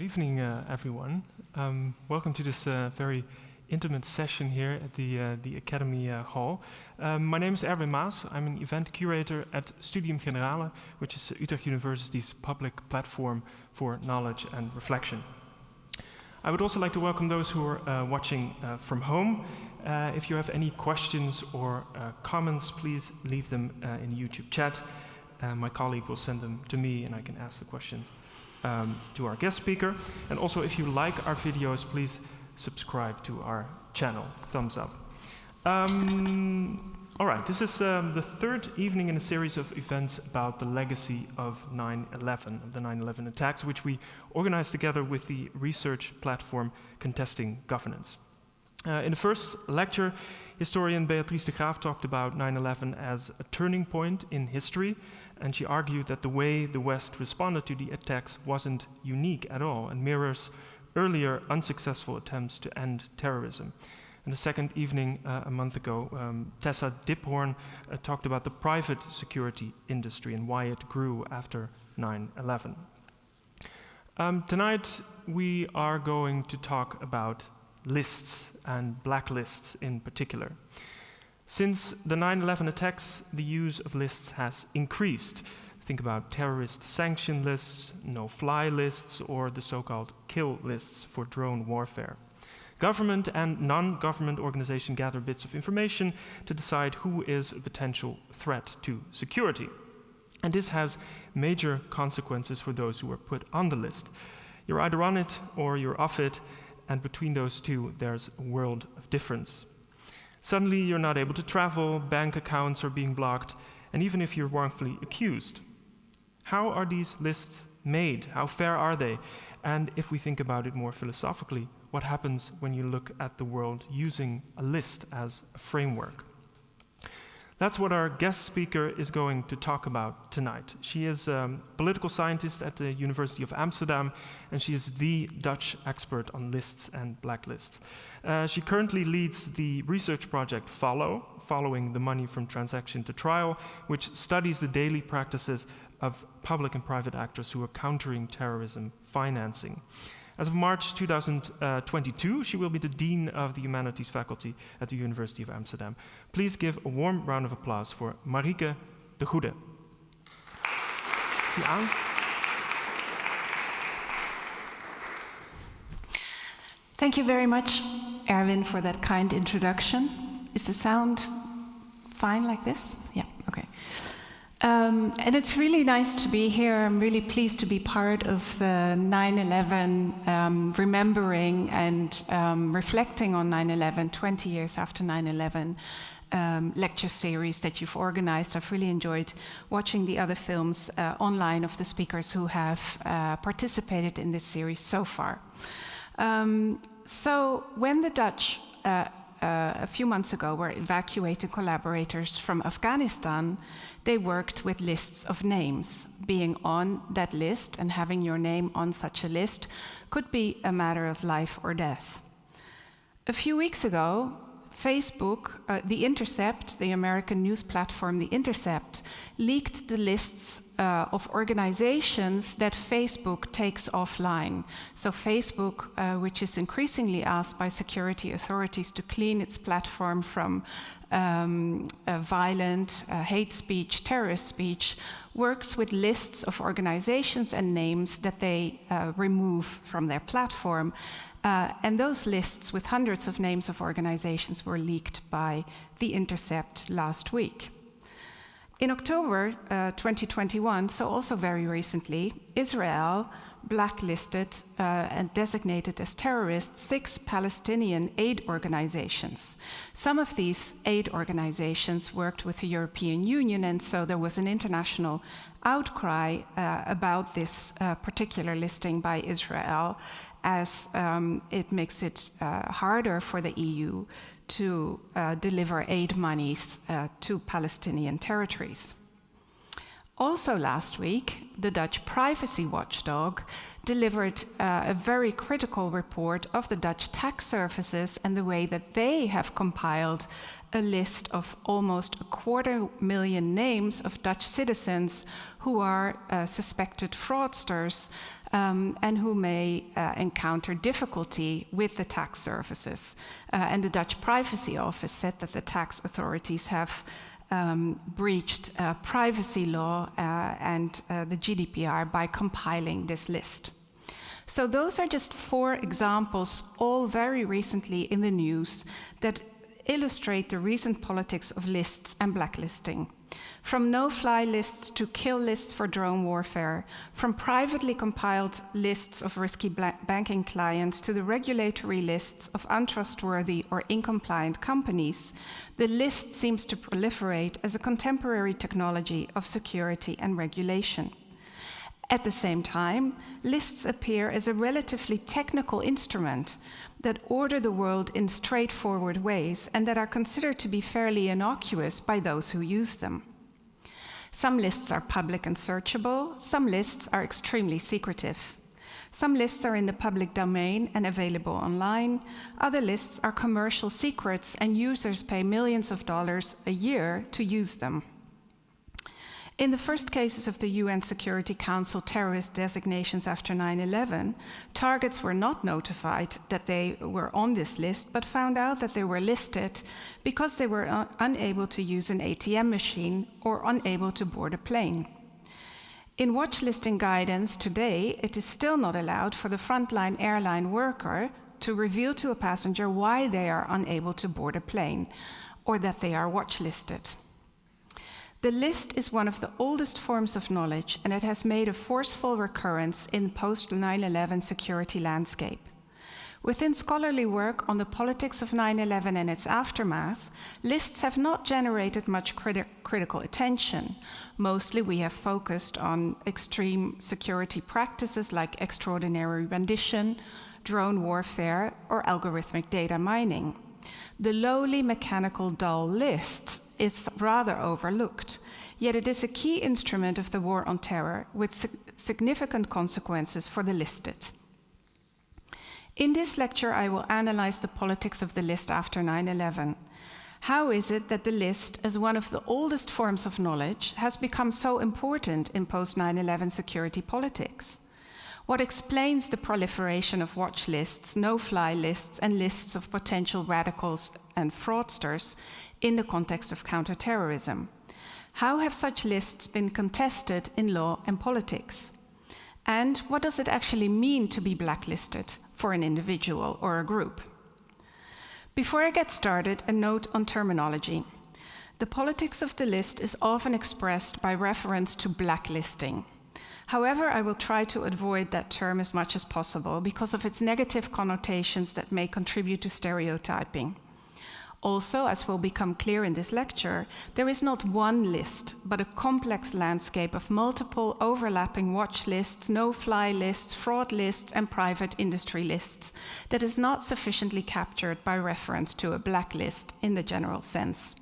Good evening, everyone. Welcome to this very intimate session here at the Academy Hall. My name is Erwin Maas. I'm an event curator at Studium Generale, which is Utrecht University's public platform for knowledge and reflection. I would also like to welcome those who are watching from home. If you have any questions or comments, please leave them in the YouTube chat. My colleague will send them to me and I can ask the question to our guest speaker. And also, if you like our videos, please subscribe to our channel. Thumbs up. All right, this is the third evening in a series of events about the legacy of 9/11, the 9/11 attacks, which we organized together with the research platform Contesting Governance. In the first lecture, historian Beatrice de Graaf talked about 9/11 as a turning point in history, and she argued that the way the West responded to the attacks wasn't unique at all and mirrors earlier unsuccessful attempts to end terrorism. And the second evening, a month ago, Tessa Diphorn talked about the private security industry and why it grew after 9/11. Tonight, we are going to talk about lists and blacklists in particular. Since the 9/11 attacks, the use of lists has increased. Think about terrorist sanction lists, no-fly lists, or the so-called kill lists for drone warfare. Government and non-government organizations gather bits of information to decide who is a potential threat to security. And this has major consequences for those who are put on the list. You're either on it or you're off it, and between those two, there's a world of difference. Suddenly, you're not able to travel, bank accounts are being blocked, and even if you're wrongfully accused. How are these lists made? How fair are they? And if we think about it more philosophically, what happens when you look at the world using a list as a framework? That's what our guest speaker is going to talk about tonight. She is a political scientist at the University of Amsterdam, and she is the Dutch expert on lists and blacklists. She currently leads the research project Following the Money from Transaction to Trial, which studies the daily practices of public and private actors who are countering terrorism financing. As of March 2022, she will be the Dean of the Humanities Faculty at the University of Amsterdam. Please give a warm round of applause for Marieke de Goede. Is hij aan? Thank you very much, Erwin, for that kind introduction. Is the sound fine like this? Yeah, okay. And it's really nice to be here. I'm really pleased to be part of the 9/11 remembering and reflecting on 9/11, 20 years after 9/11 lecture series that you've organized. I've really enjoyed watching the other films online of the speakers who have participated in this series so far. So when the Dutch a few months ago were evacuating collaborators from Afghanistan, they worked with lists of names. Being on that list and having your name on such a list could be a matter of life or death. A few weeks ago, Facebook, The Intercept, the American news platform The Intercept, leaked the lists of organizations that Facebook takes offline. So Facebook, which is increasingly asked by security authorities to clean its platform from violent, hate speech, terrorist speech, works with lists of organizations and names that they remove from their platform. And those lists with hundreds of names of organizations were leaked by The Intercept last week. In October 2021, so also very recently, Israel blacklisted and designated as terrorists 6 Palestinian aid organizations. Some of these aid organizations worked with the European Union, and so there was an international outcry about this particular listing by Israel, as it makes it harder for the EU to deliver aid monies to Palestinian territories. Also last week, the Dutch privacy watchdog delivered a very critical report of the Dutch tax services and the way that they have compiled a list of almost 250,000 names of Dutch citizens who are suspected fraudsters and who may encounter difficulty with the tax services. And the Dutch Privacy Office said that the tax authorities have breached privacy law and the GDPR by compiling this list. So those are just 4 examples, all very recently in the news, that illustrate the recent politics of lists and blacklisting. From no-fly lists to kill lists for drone warfare, from privately compiled lists of risky banking clients to the regulatory lists of untrustworthy or incompliant companies, the list seems to proliferate as a contemporary technology of security and regulation. At the same time, lists appear as a relatively technical instrument that order the world in straightforward ways and that are considered to be fairly innocuous by those who use them. Some lists are public and searchable, some lists are extremely secretive. Some lists are in the public domain and available online, other lists are commercial secrets and users pay millions of dollars a year to use them. In the first cases of the UN Security Council terrorist designations after 9/11, targets were not notified that they were on this list, but found out that they were listed because they were unable to use an ATM machine or unable to board a plane. In watchlisting guidance today, it is still not allowed for the frontline airline worker to reveal to a passenger why they are unable to board a plane or that they are watchlisted. The list is one of the oldest forms of knowledge, and it has made a forceful recurrence in post-9/11 security landscape. Within scholarly work on the politics of 9/11 and its aftermath, lists have not generated much critical attention. Mostly we have focused on extreme security practices like extraordinary rendition, drone warfare, or algorithmic data mining. The lowly, mechanical, dull list is rather overlooked, yet it is a key instrument of the war on terror with significant consequences for the listed. In this lecture, I will analyze the politics of the list after 9/11. How is it that the list, as one of the oldest forms of knowledge, has become so important in post-9/11 security politics? What explains the proliferation of watch lists, no-fly lists, and lists of potential radicals and fraudsters in the context of counterterrorism? How have such lists been contested in law and politics? And what does it actually mean to be blacklisted for an individual or a group? Before I get started, a note on terminology. The politics of the list is often expressed by reference to blacklisting. However, I will try to avoid that term as much as possible because of its negative connotations that may contribute to stereotyping. Also, as will become clear in this lecture, there is not one list, but a complex landscape of multiple overlapping watch lists, no-fly lists, fraud lists, and private industry lists that is not sufficiently captured by reference to a blacklist in the general sense.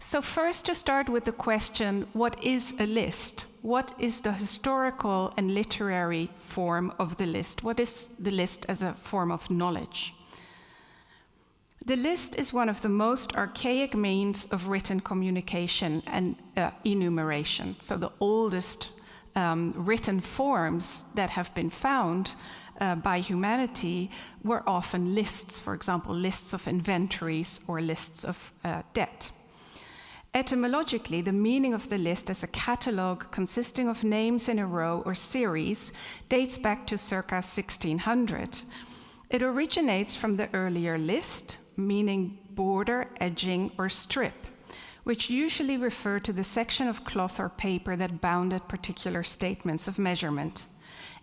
So first, to start with the question, what is a list? What is the historical and literary form of the list? What is the list as a form of knowledge? The list is one of the most archaic means of written communication and enumeration. So the oldest written forms that have been found by humanity were often lists, for example, lists of inventories or lists of debt. Etymologically, the meaning of the list as a catalogue consisting of names in a row or series dates back to circa 1600. It originates from the earlier list, meaning border, edging, or strip, which usually refer to the section of cloth or paper that bounded particular statements of measurement.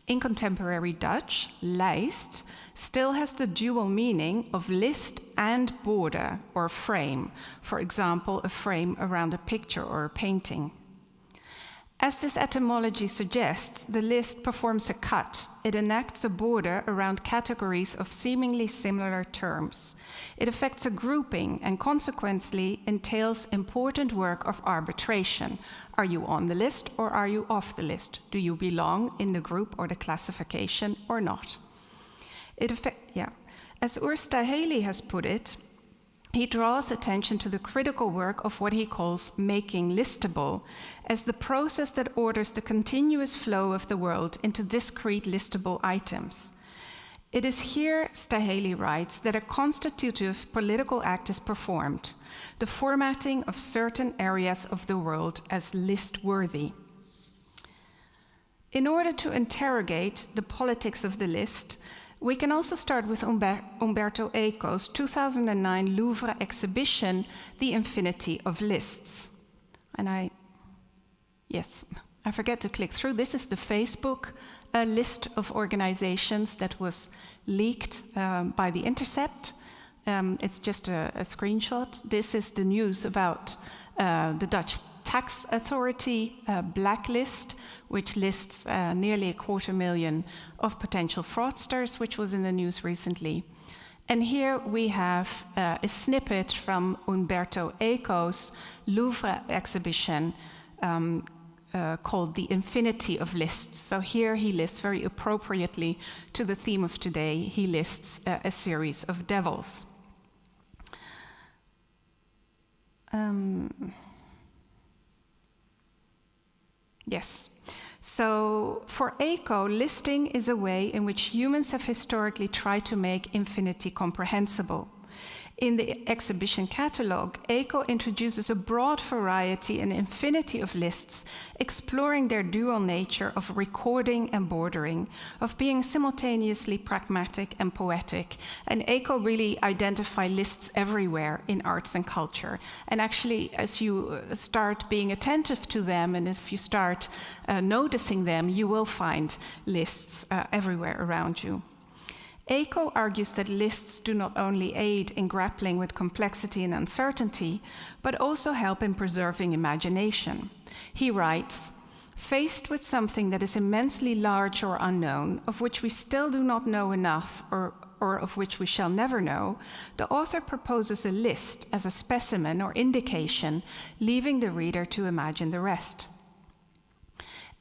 In contemporary Dutch, lijst still has the dual meaning of list and border or frame, for example, a frame around a picture or a painting. As this etymology suggests, the list performs a cut. It enacts a border around categories of seemingly similar terms. It affects a grouping and consequently entails important work of arbitration. Are you on the list or are you off the list? Do you belong in the group or the classification or not? As Urs Staheli has put it, he draws attention to the critical work of what he calls making listable as the process that orders the continuous flow of the world into discrete listable items. It is here, Staheli writes, that a constitutive political act is performed, the formatting of certain areas of the world as list-worthy. In order to interrogate the politics of the list, we can also start with Umberto Eco's 2009 Louvre exhibition, The Infinity of Lists. And I forget to click through. This is the Facebook list of organizations that was leaked by The Intercept. It's just a screenshot. This is the news about the Dutch tax authority Blacklist, which lists nearly 250,000 of potential fraudsters, which was in the news recently. And here we have a snippet from Umberto Eco's Louvre exhibition called The Infinity of Lists. So here he lists, very appropriately to the theme of today, he lists a series of devils. Yes. So for Eco, listing is a way in which humans have historically tried to make infinity comprehensible. In the exhibition catalogue, Eco introduces a broad variety and infinity of lists, exploring their dual nature of recording and bordering, of being simultaneously pragmatic and poetic. And Eco really identifies lists everywhere in arts and culture. And actually, as you start being attentive to them, and if you start noticing them, you will find lists everywhere around you. Eco argues that lists do not only aid in grappling with complexity and uncertainty, but also help in preserving imagination. He writes, "Faced with something that is immensely large or unknown, of which we still do not know enough or of which we shall never know, the author proposes a list as a specimen or indication, leaving the reader to imagine the rest."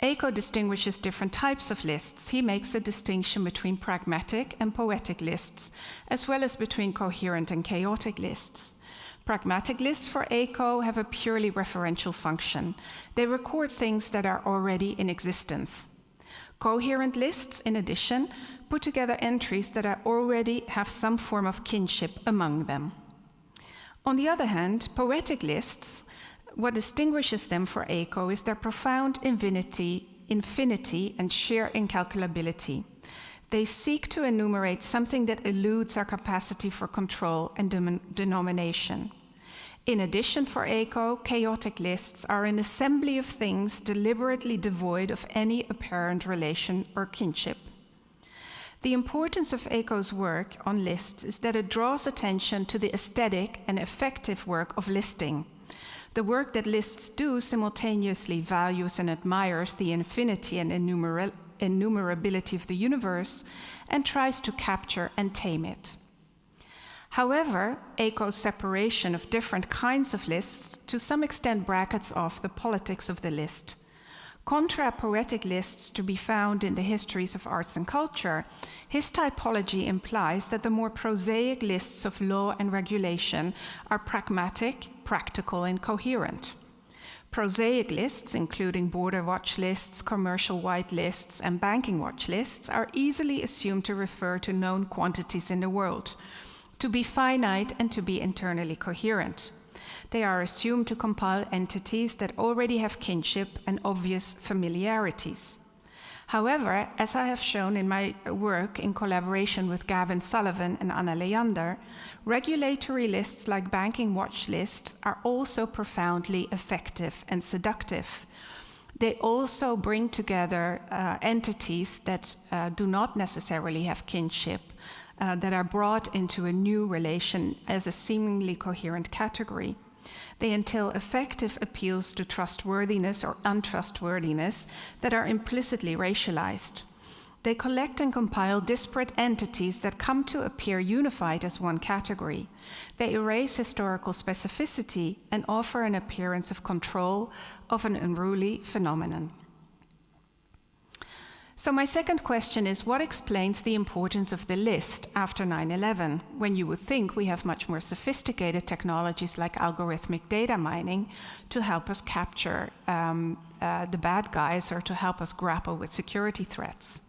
Eco distinguishes different types of lists. He makes a distinction between pragmatic and poetic lists, as well as between coherent and chaotic lists. Pragmatic lists for Eco have a purely referential function. They record things that are already in existence. Coherent lists, in addition, put together entries that already have some form of kinship among them. On the other hand, poetic lists, what distinguishes them for Eco is their profound infinity and sheer incalculability. They seek to enumerate something that eludes our capacity for control and denomination. In addition, for Eco, chaotic lists are an assembly of things deliberately devoid of any apparent relation or kinship. The importance of Eco's work on lists is that it draws attention to the aesthetic and effective work of listing. The work that lists do simultaneously values and admires the infinity and innumerability of the universe and tries to capture and tame it. However, Eco's separation of different kinds of lists to some extent brackets off the politics of the list. Contra poetic lists to be found in the histories of arts and culture, his typology implies that the more prosaic lists of law and regulation are pragmatic, practical, and coherent. Prosaic lists, including border watch lists, commercial white lists, and banking watch lists, are easily assumed to refer to known quantities in the world, to be finite and to be internally coherent. They are assumed to compile entities that already have kinship and obvious familiarities. However, as I have shown in my work in collaboration with Gavin Sullivan and Anna Leander, regulatory lists like banking watch lists are also profoundly effective and seductive. They also bring together entities that do not necessarily have kinship, that are brought into a new relation as a seemingly coherent category. They entail effective appeals to trustworthiness or untrustworthiness that are implicitly racialized. They collect and compile disparate entities that come to appear unified as one category. They erase historical specificity and offer an appearance of control of an unruly phenomenon. So my second question is, what explains the importance of the list after 9/11, when you would think we have much more sophisticated technologies like algorithmic data mining to help us capture the bad guys or to help us grapple with security threats?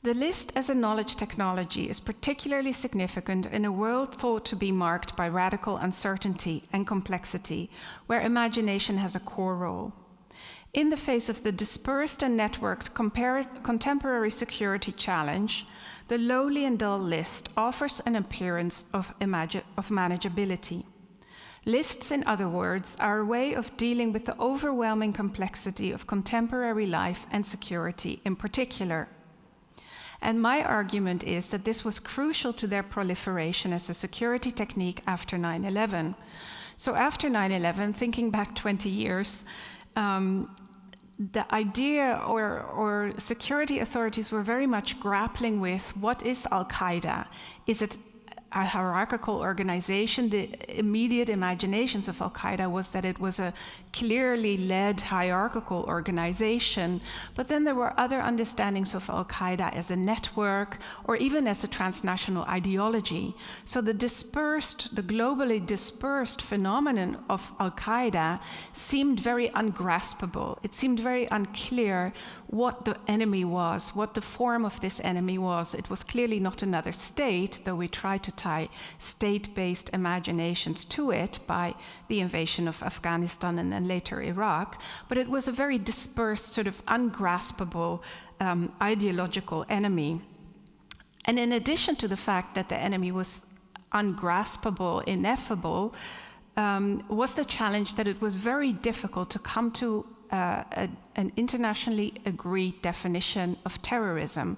The list as a knowledge technology is particularly significant in a world thought to be marked by radical uncertainty and complexity, where imagination has a core role. In the face of the dispersed and networked contemporary security challenge, the lowly and dull list offers an appearance of manageability. Lists, in other words, are a way of dealing with the overwhelming complexity of contemporary life and security in particular. And my argument is that this was crucial to their proliferation as a security technique after 9/11. So after 9/11, thinking back 20 years, the idea or security authorities were very much grappling with what is Al-Qaeda? Is it a hierarchical organization? The immediate imaginations of Al-Qaeda was that it was a clearly led hierarchical organization, but then there were other understandings of Al-Qaeda as a network or even as a transnational ideology. So the globally dispersed phenomenon of Al-Qaeda seemed very ungraspable. It seemed very unclear what the enemy was, what the form of this enemy was. It was clearly not another state, though we tried to tie state-based imaginations to it by the invasion of Afghanistan and then later Iraq, but it was a very dispersed, sort of ungraspable ideological enemy. And in addition to the fact that the enemy was ungraspable, ineffable, was the challenge that it was very difficult to come to an internationally agreed definition of terrorism.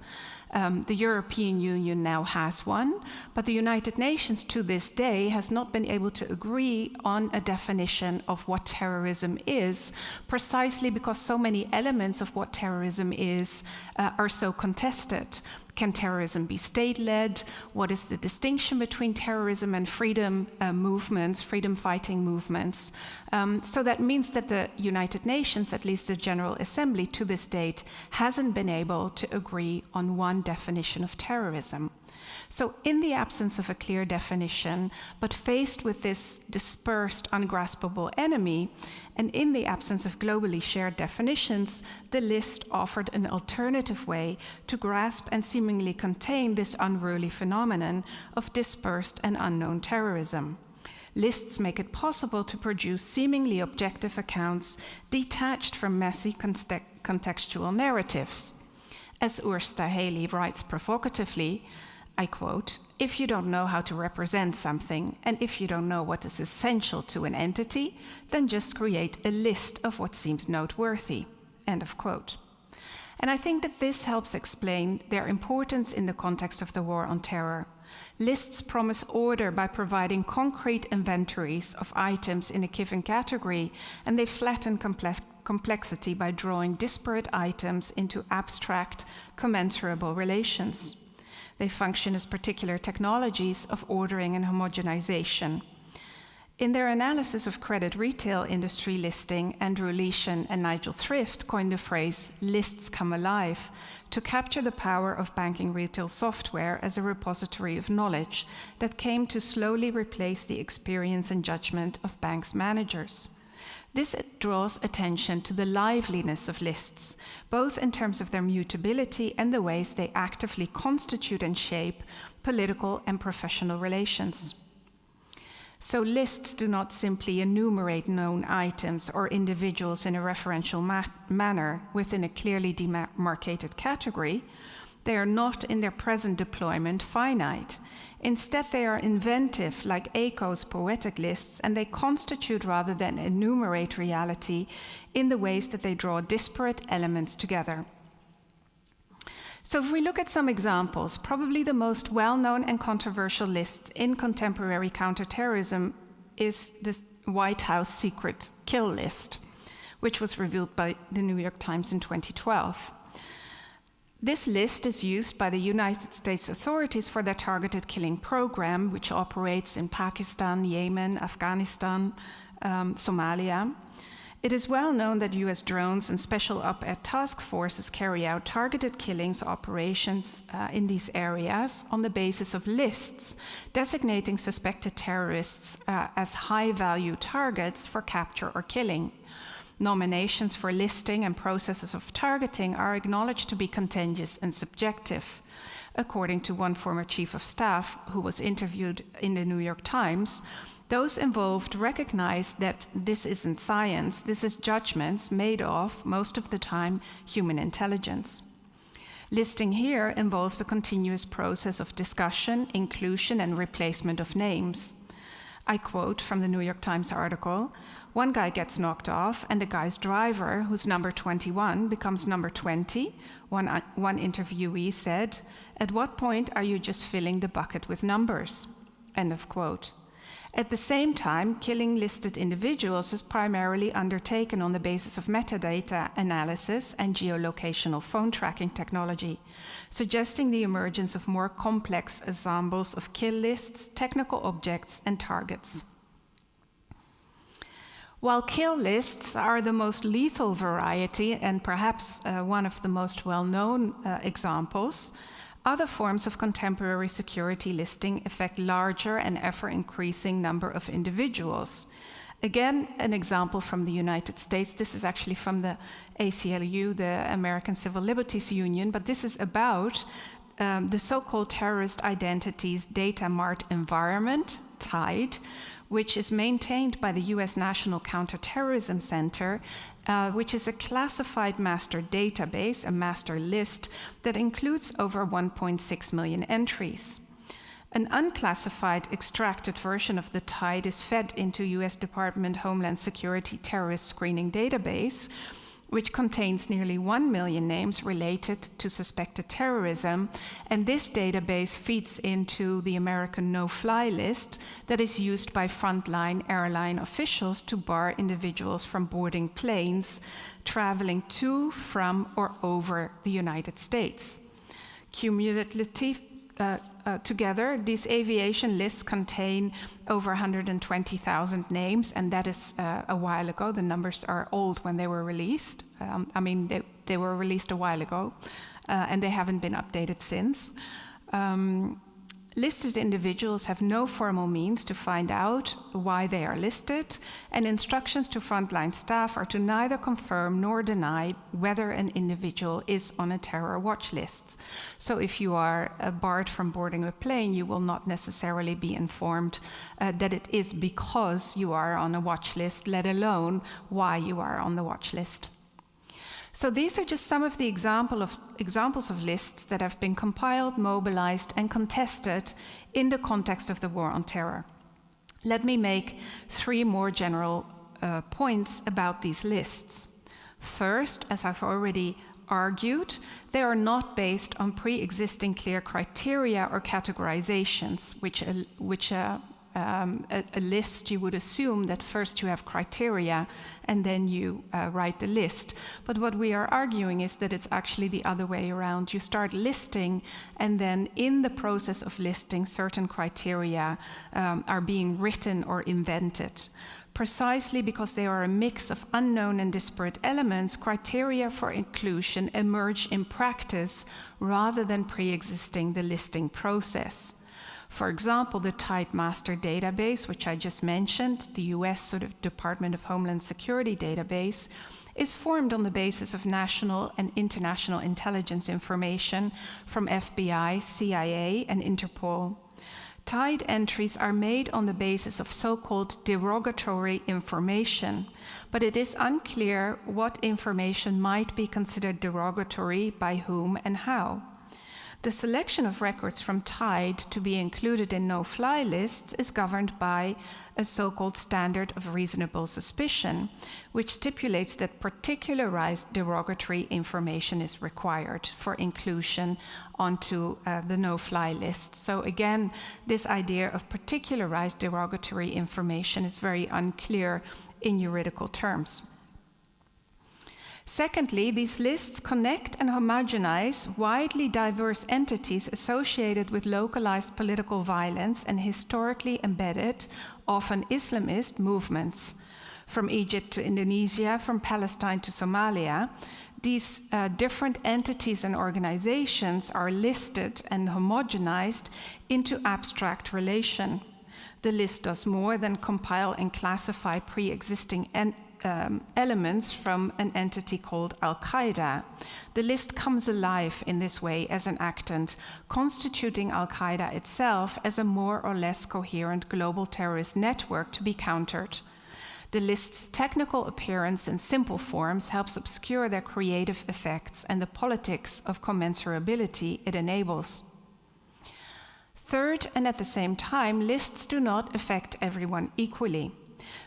The European Union now has one, but the United Nations to this day has not been able to agree on a definition of what terrorism is, precisely because so many elements of what terrorism is are so contested. Can terrorism be state-led? What is the distinction between terrorism and freedom movements, freedom-fighting movements? So that means that the United Nations, at least the General Assembly to this date, hasn't been able to agree on one definition of terrorism. So in the absence of a clear definition, but faced with this dispersed, ungraspable enemy, and in the absence of globally shared definitions, the list offered an alternative way to grasp and seemingly contain this unruly phenomenon of dispersed and unknown terrorism. Lists make it possible to produce seemingly objective accounts detached from messy contextual narratives. As Ursta Haley writes provocatively, I quote, "If you don't know how to represent something, and if you don't know what is essential to an entity, then just create a list of what seems noteworthy." End of quote. And I think that this helps explain their importance in the context of the war on terror. Lists promise order by providing concrete inventories of items in a given category, and they flatten complexity by drawing disparate items into abstract, commensurable relations. They function as particular technologies of ordering and homogenization. In their analysis of credit retail industry listing, Andrew Leishan and Nigel Thrift coined the phrase "lists come alive" to capture the power of banking retail software as a repository of knowledge that came to slowly replace the experience and judgment of banks' managers. This draws attention to the liveliness of lists, both in terms of their mutability and the ways they actively constitute and shape political and professional relations. So lists do not simply enumerate known items or individuals in a referential manner within a clearly demarcated category. They are not, in their present deployment, finite. Instead, they are inventive, like Eco's poetic lists, and they constitute rather than enumerate reality in the ways that they draw disparate elements together. So if we look at some examples, probably the most well-known and controversial list in contemporary counterterrorism is the White House secret kill list, which was revealed by the New York Times in 2012. This list is used by the United States authorities for their targeted killing program, which operates in Pakistan, Yemen, Afghanistan, Somalia. It is well known that US drones and special op-ed task forces carry out targeted killings operations in these areas on the basis of lists designating suspected terrorists as high-value targets for capture or killing. Nominations for listing and processes of targeting are acknowledged to be contagious and subjective. According to one former chief of staff who was interviewed in the New York Times, those involved recognize that this isn't science, this is judgments made of, most of the time, human intelligence. Listing here involves a continuous process of discussion, inclusion, and replacement of names. I quote from the New York Times article, "One guy gets knocked off, and the guy's driver, who's number 21, becomes number 20. One interviewee said, 'At what point are you just filling the bucket with numbers?' End of quote. At the same time, killing listed individuals is primarily undertaken on the basis of metadata analysis and geolocational phone tracking technology, suggesting the emergence of more complex ensembles of kill lists, technical objects, and targets. While kill lists are the most lethal variety and perhaps one of the most well-known examples, other forms of contemporary security listing affect larger and ever-increasing number of individuals. Again, an example from the United States. This is actually from the ACLU, the American Civil Liberties Union, but this is about the so-called terrorist identities data mart environment, TIDE, which is maintained by the US National Counterterrorism Center, which is a classified master database, a master list, that includes over 1.6 million entries. An unclassified extracted version of the TIDE is fed into US Department of Homeland Security terrorist screening database, which contains nearly 1 million names related to suspected terrorism, and this database feeds into the American no-fly list that is used by frontline airline officials to bar individuals from boarding planes traveling to, from, or over the United States. Cumulative together, these aviation lists contain over 120,000 names, and that is a while ago. The numbers are old when they were released. They were released a while ago, and they haven't been updated since. Listed individuals have no formal means to find out why they are listed, and instructions to frontline staff are to neither confirm nor deny whether an individual is on a terror watch list. So if you are barred from boarding a plane, you will not necessarily be informed that it is because you are on a watch list, let alone why you are on the watch list. So these are just some of the examples of lists that have been compiled, mobilized, and contested in the context of the war on terror. Let me make 3 more general points about these lists. First, as I've already argued, they are not based on pre-existing clear criteria or categorizations, which a list, you would assume that first you have criteria and then you write the list. But what we are arguing is that it's actually the other way around. You start listing, and then in the process of listing, certain criteria are being written or invented. Precisely because they are a mix of unknown and disparate elements, criteria for inclusion emerge in practice rather than pre-existing the listing process. For example, the TIDE master database, which I just mentioned, the US Department of Homeland Security database, is formed on the basis of national and international intelligence information from FBI, CIA, and Interpol. TIDE entries are made on the basis of so-called derogatory information, but it is unclear what information might be considered derogatory by whom and how. The selection of records from TIDE to be included in no-fly lists is governed by a so-called standard of reasonable suspicion, which stipulates that particularized derogatory information is required for inclusion onto the no-fly list. So again, this idea of particularized derogatory information is very unclear in juridical terms. Secondly, these lists connect and homogenize widely diverse entities associated with localized political violence and historically embedded, often Islamist, movements. From Egypt to Indonesia, from Palestine to Somalia, these different entities and organizations are listed and homogenized into abstract relation. The list does more than compile and classify pre-existing elements from an entity called Al-Qaeda. The list comes alive in this way as an actant, constituting Al-Qaeda itself as a more or less coherent global terrorist network to be countered. The list's technical appearance in simple forms helps obscure their creative effects and the politics of commensurability it enables. Third, and at the same time, lists do not affect everyone equally.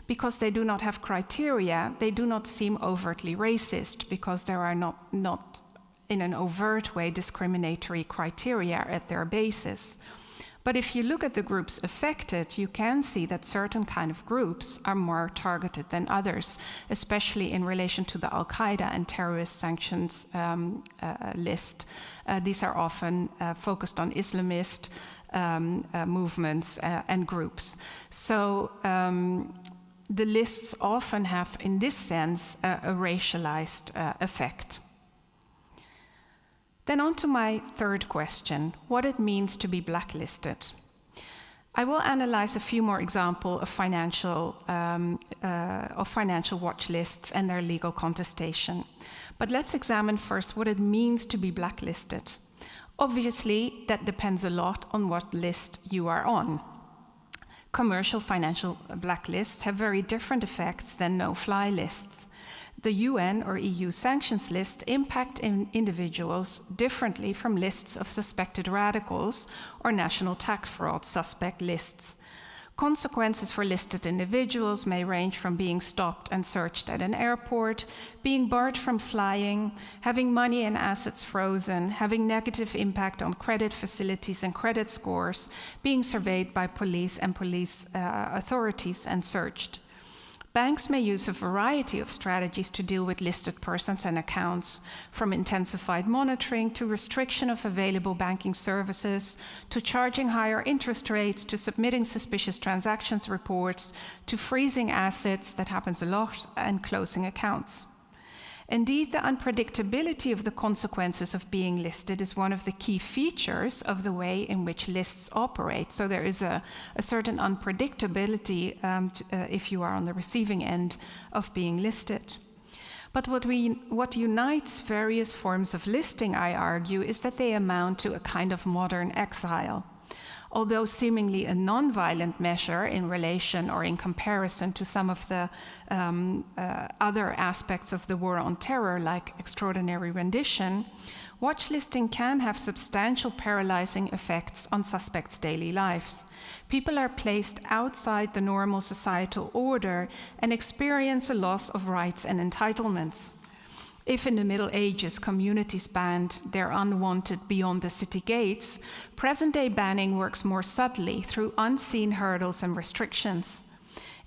Because they do not have criteria, they do not seem overtly racist, because there are not in an overt way discriminatory criteria at their basis. But if you look at the groups affected, you can see that certain kind of groups are more targeted than others, especially in relation to the Al-Qaeda and terrorist sanctions list. These are often focused on Islamist movements and groups. So the lists often have, in this sense, a racialized effect. Then on to my third question, what it means to be blacklisted. I will analyze a few more examples of financial watch lists and their legal contestation. But let's examine first what it means to be blacklisted. Obviously, that depends a lot on what list you are on. Commercial financial blacklists have very different effects than no-fly lists. The UN or EU sanctions list impact individuals differently from lists of suspected radicals or national tax fraud suspect lists. Consequences for listed individuals may range from being stopped and searched at an airport, being barred from flying, having money and assets frozen, having negative impact on credit facilities and credit scores, being surveyed by police and police authorities and searched. Banks may use a variety of strategies to deal with listed persons and accounts, from intensified monitoring to restriction of available banking services, to charging higher interest rates, to submitting suspicious transactions reports, to freezing assets, that happens a lot, and closing accounts. Indeed, the unpredictability of the consequences of being listed is one of the key features of the way in which lists operate. So there is a certain unpredictability if you are on the receiving end of being listed. But what unites various forms of listing, I argue, is that they amount to a kind of modern exile. Although seemingly a non-violent measure in relation or in comparison to some of the other aspects of the war on terror, like extraordinary rendition, watchlisting can have substantial paralyzing effects on suspects' daily lives. People are placed outside the normal societal order and experience a loss of rights and entitlements. If in the Middle Ages communities banned their unwanted beyond the city gates, present-day banning works more subtly through unseen hurdles and restrictions.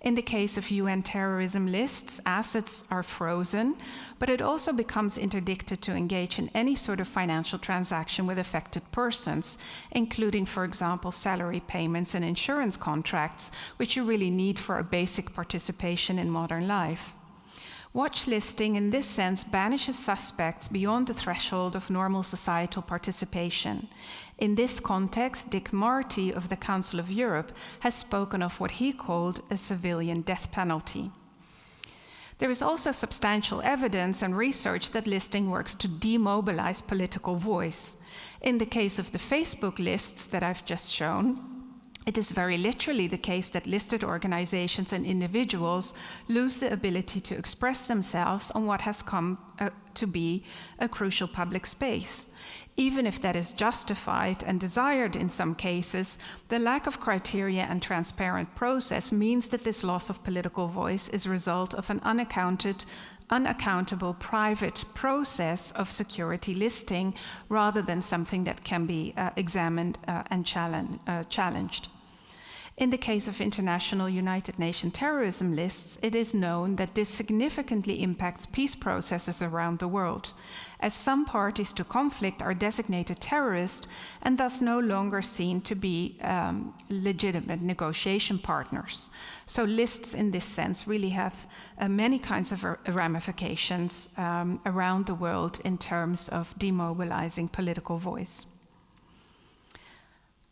In the case of UN terrorism lists, assets are frozen, but it also becomes interdicted to engage in any sort of financial transaction with affected persons, including, for example, salary payments and insurance contracts, which you really need for a basic participation in modern life. Watchlisting, in this sense, banishes suspects beyond the threshold of normal societal participation. In this context, Dick Marty of the Council of Europe has spoken of what he called a civilian death penalty. There is also substantial evidence and research that listing works to demobilize political voice. In the case of the Facebook lists that I've just shown, It is very literally the case that listed organizations and individuals lose the ability to express themselves on what has come to be a crucial public space. Even if that is justified and desired in some cases, the lack of criteria and transparent process means that this loss of political voice is a result of an unaccountable private process of security listing rather than something that can be examined and challenged. In the case of international United Nations terrorism lists, it is known that this significantly impacts peace processes around the world, as some parties to conflict are designated terrorist and thus no longer seen to be legitimate negotiation partners. So lists in this sense really have many kinds of ramifications around the world in terms of demobilizing political voice.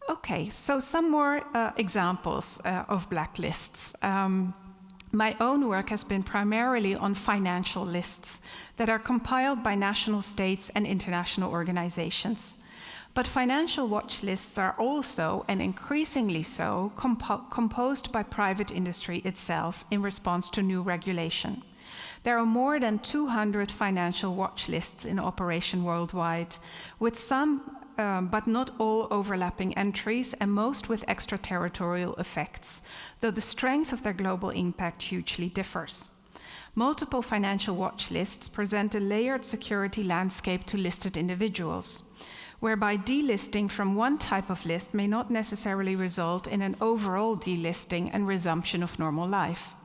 Okay, so some more examples of blacklists. My own work has been primarily on financial lists that are compiled by national states and international organizations. But financial watch lists are also, and increasingly so, composed by private industry itself in response to new regulation. There are more than 200 financial watch lists in operation worldwide, with some but not all overlapping entries, and most with extraterritorial effects, though the strength of their global impact hugely differs. Multiple financial watch lists present a layered security landscape to listed individuals, whereby delisting from one type of list may not necessarily result in an overall delisting and resumption of normal life.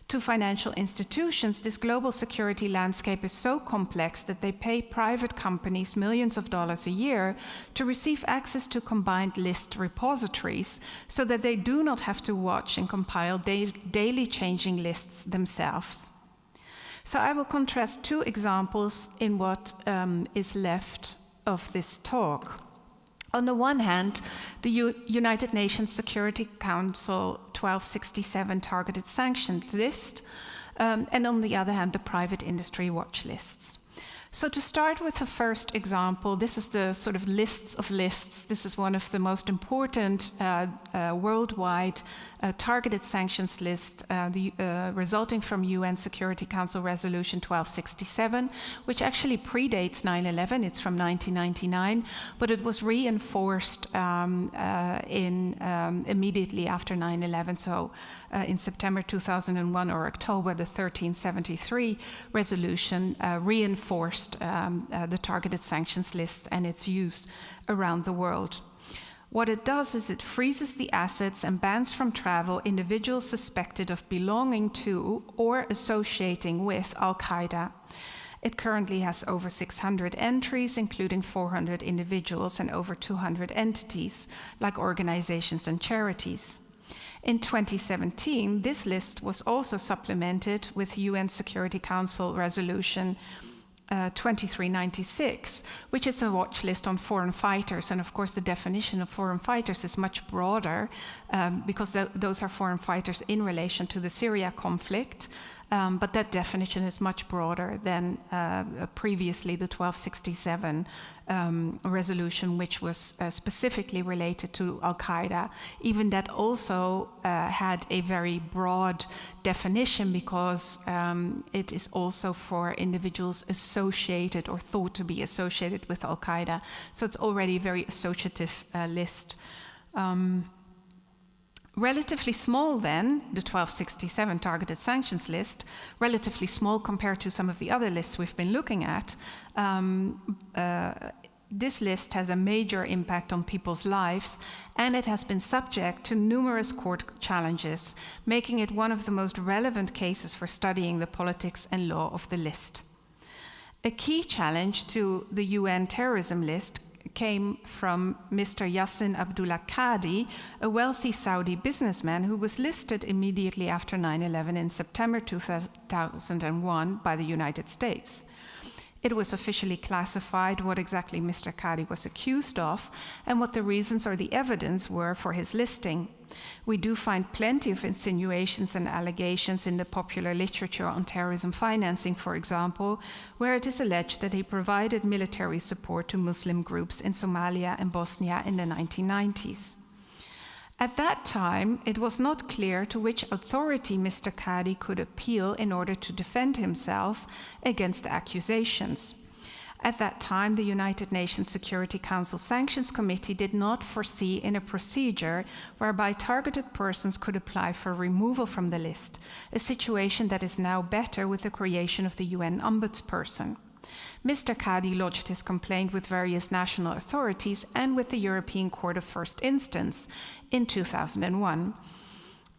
To financial institutions, this global security landscape is so complex that they pay private companies millions of dollars a year to receive access to combined list repositories so that they do not have to watch and compile daily changing lists themselves. So I will contrast two examples in what is left of this talk. On the one hand, the United Nations Security Council 1267 targeted sanctions list, and on the other hand, the private industry watch lists. So to start with the first example, this is the sort of lists of lists. This is one of the most important worldwide targeted sanctions lists resulting from UN Security Council Resolution 1267, which actually predates 9/11. It's from 1999, but it was reinforced immediately after 9/11. So in September 2001 or October, the 1373 resolution reinforced the targeted sanctions list and its use around the world. What it does is it freezes the assets and bans from travel individuals suspected of belonging to or associating with Al-Qaeda. It currently has over 600 entries, including 400 individuals and over 200 entities, like organizations and charities. In 2017, this list was also supplemented with UN Security Council Resolution 2396, which is a watch list on foreign fighters. And of course, the definition of foreign fighters is much broader because those are foreign fighters in relation to the Syria conflict. But that definition is much broader than previously the 1267 resolution, which was specifically related to Al-Qaeda. Even that also had a very broad definition because it is also for individuals associated or thought to be associated with Al-Qaeda. So it's already a very associative list. Relatively small then, the 1267 targeted sanctions list, relatively small compared to some of the other lists we've been looking at. This list has a major impact on people's lives, and it has been subject to numerous court challenges, making it one of the most relevant cases for studying the politics and law of the list. A key challenge to the UN terrorism list came from Mr. Yassin Abdullah Caddy, a wealthy Saudi businessman who was listed immediately after 9/11 in September 2001 by the United States. It was officially classified what exactly Mr. Caddy was accused of and what the reasons or the evidence were for his listing. We do find plenty of insinuations and allegations in the popular literature on terrorism financing, for example, where it is alleged that he provided military support to Muslim groups in Somalia and Bosnia in the 1990s. At that time, it was not clear to which authority Mr. Caddy could appeal in order to defend himself against the accusations. At that time, the United Nations Security Council Sanctions Committee did not foresee in a procedure whereby targeted persons could apply for removal from the list, a situation that is now better with the creation of the UN Ombudsperson. Mr. Caddy lodged his complaint with various national authorities and with the European Court of First Instance in 2001.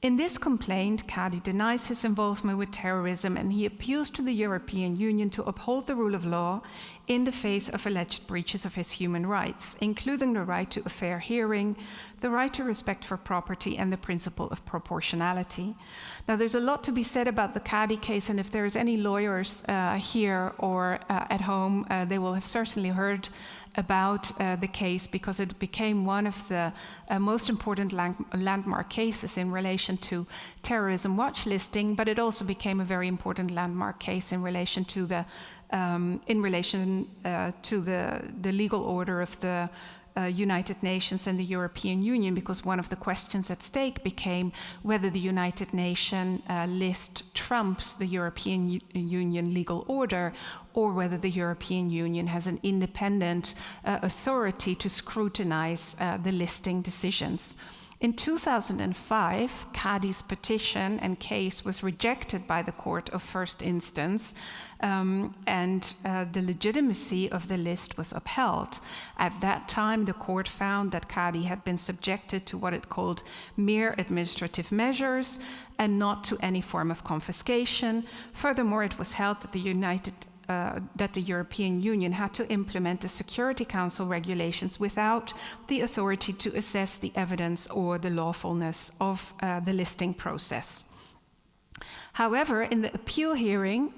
In this complaint, Caddy denies his involvement with terrorism and he appeals to the European Union to uphold the rule of law in the face of alleged breaches of his human rights, including the right to a fair hearing, the right to respect for property, and the principle of proportionality. Now, there's a lot to be said about the Caddy case, and if there's any lawyers here or at home, they will have certainly heard about the case because it became one of the most important landmark cases in relation to terrorism watch listing, but it also became a very important landmark case in relation to the legal order of the United Nations and the European Union, because one of the questions at stake became whether the United Nations list trumps the European Union legal order, or whether the European Union has an independent authority to scrutinize the listing decisions. In 2005, Caddy's petition and case was rejected by the Court of First Instance, and the legitimacy of the list was upheld. At that time, the court found that Caddy had been subjected to what it called mere administrative measures and not to any form of confiscation. Furthermore, it was held that the European Union had to implement the Security Council regulations without the authority to assess the evidence or the lawfulness of the listing process. However, in the appeal hearing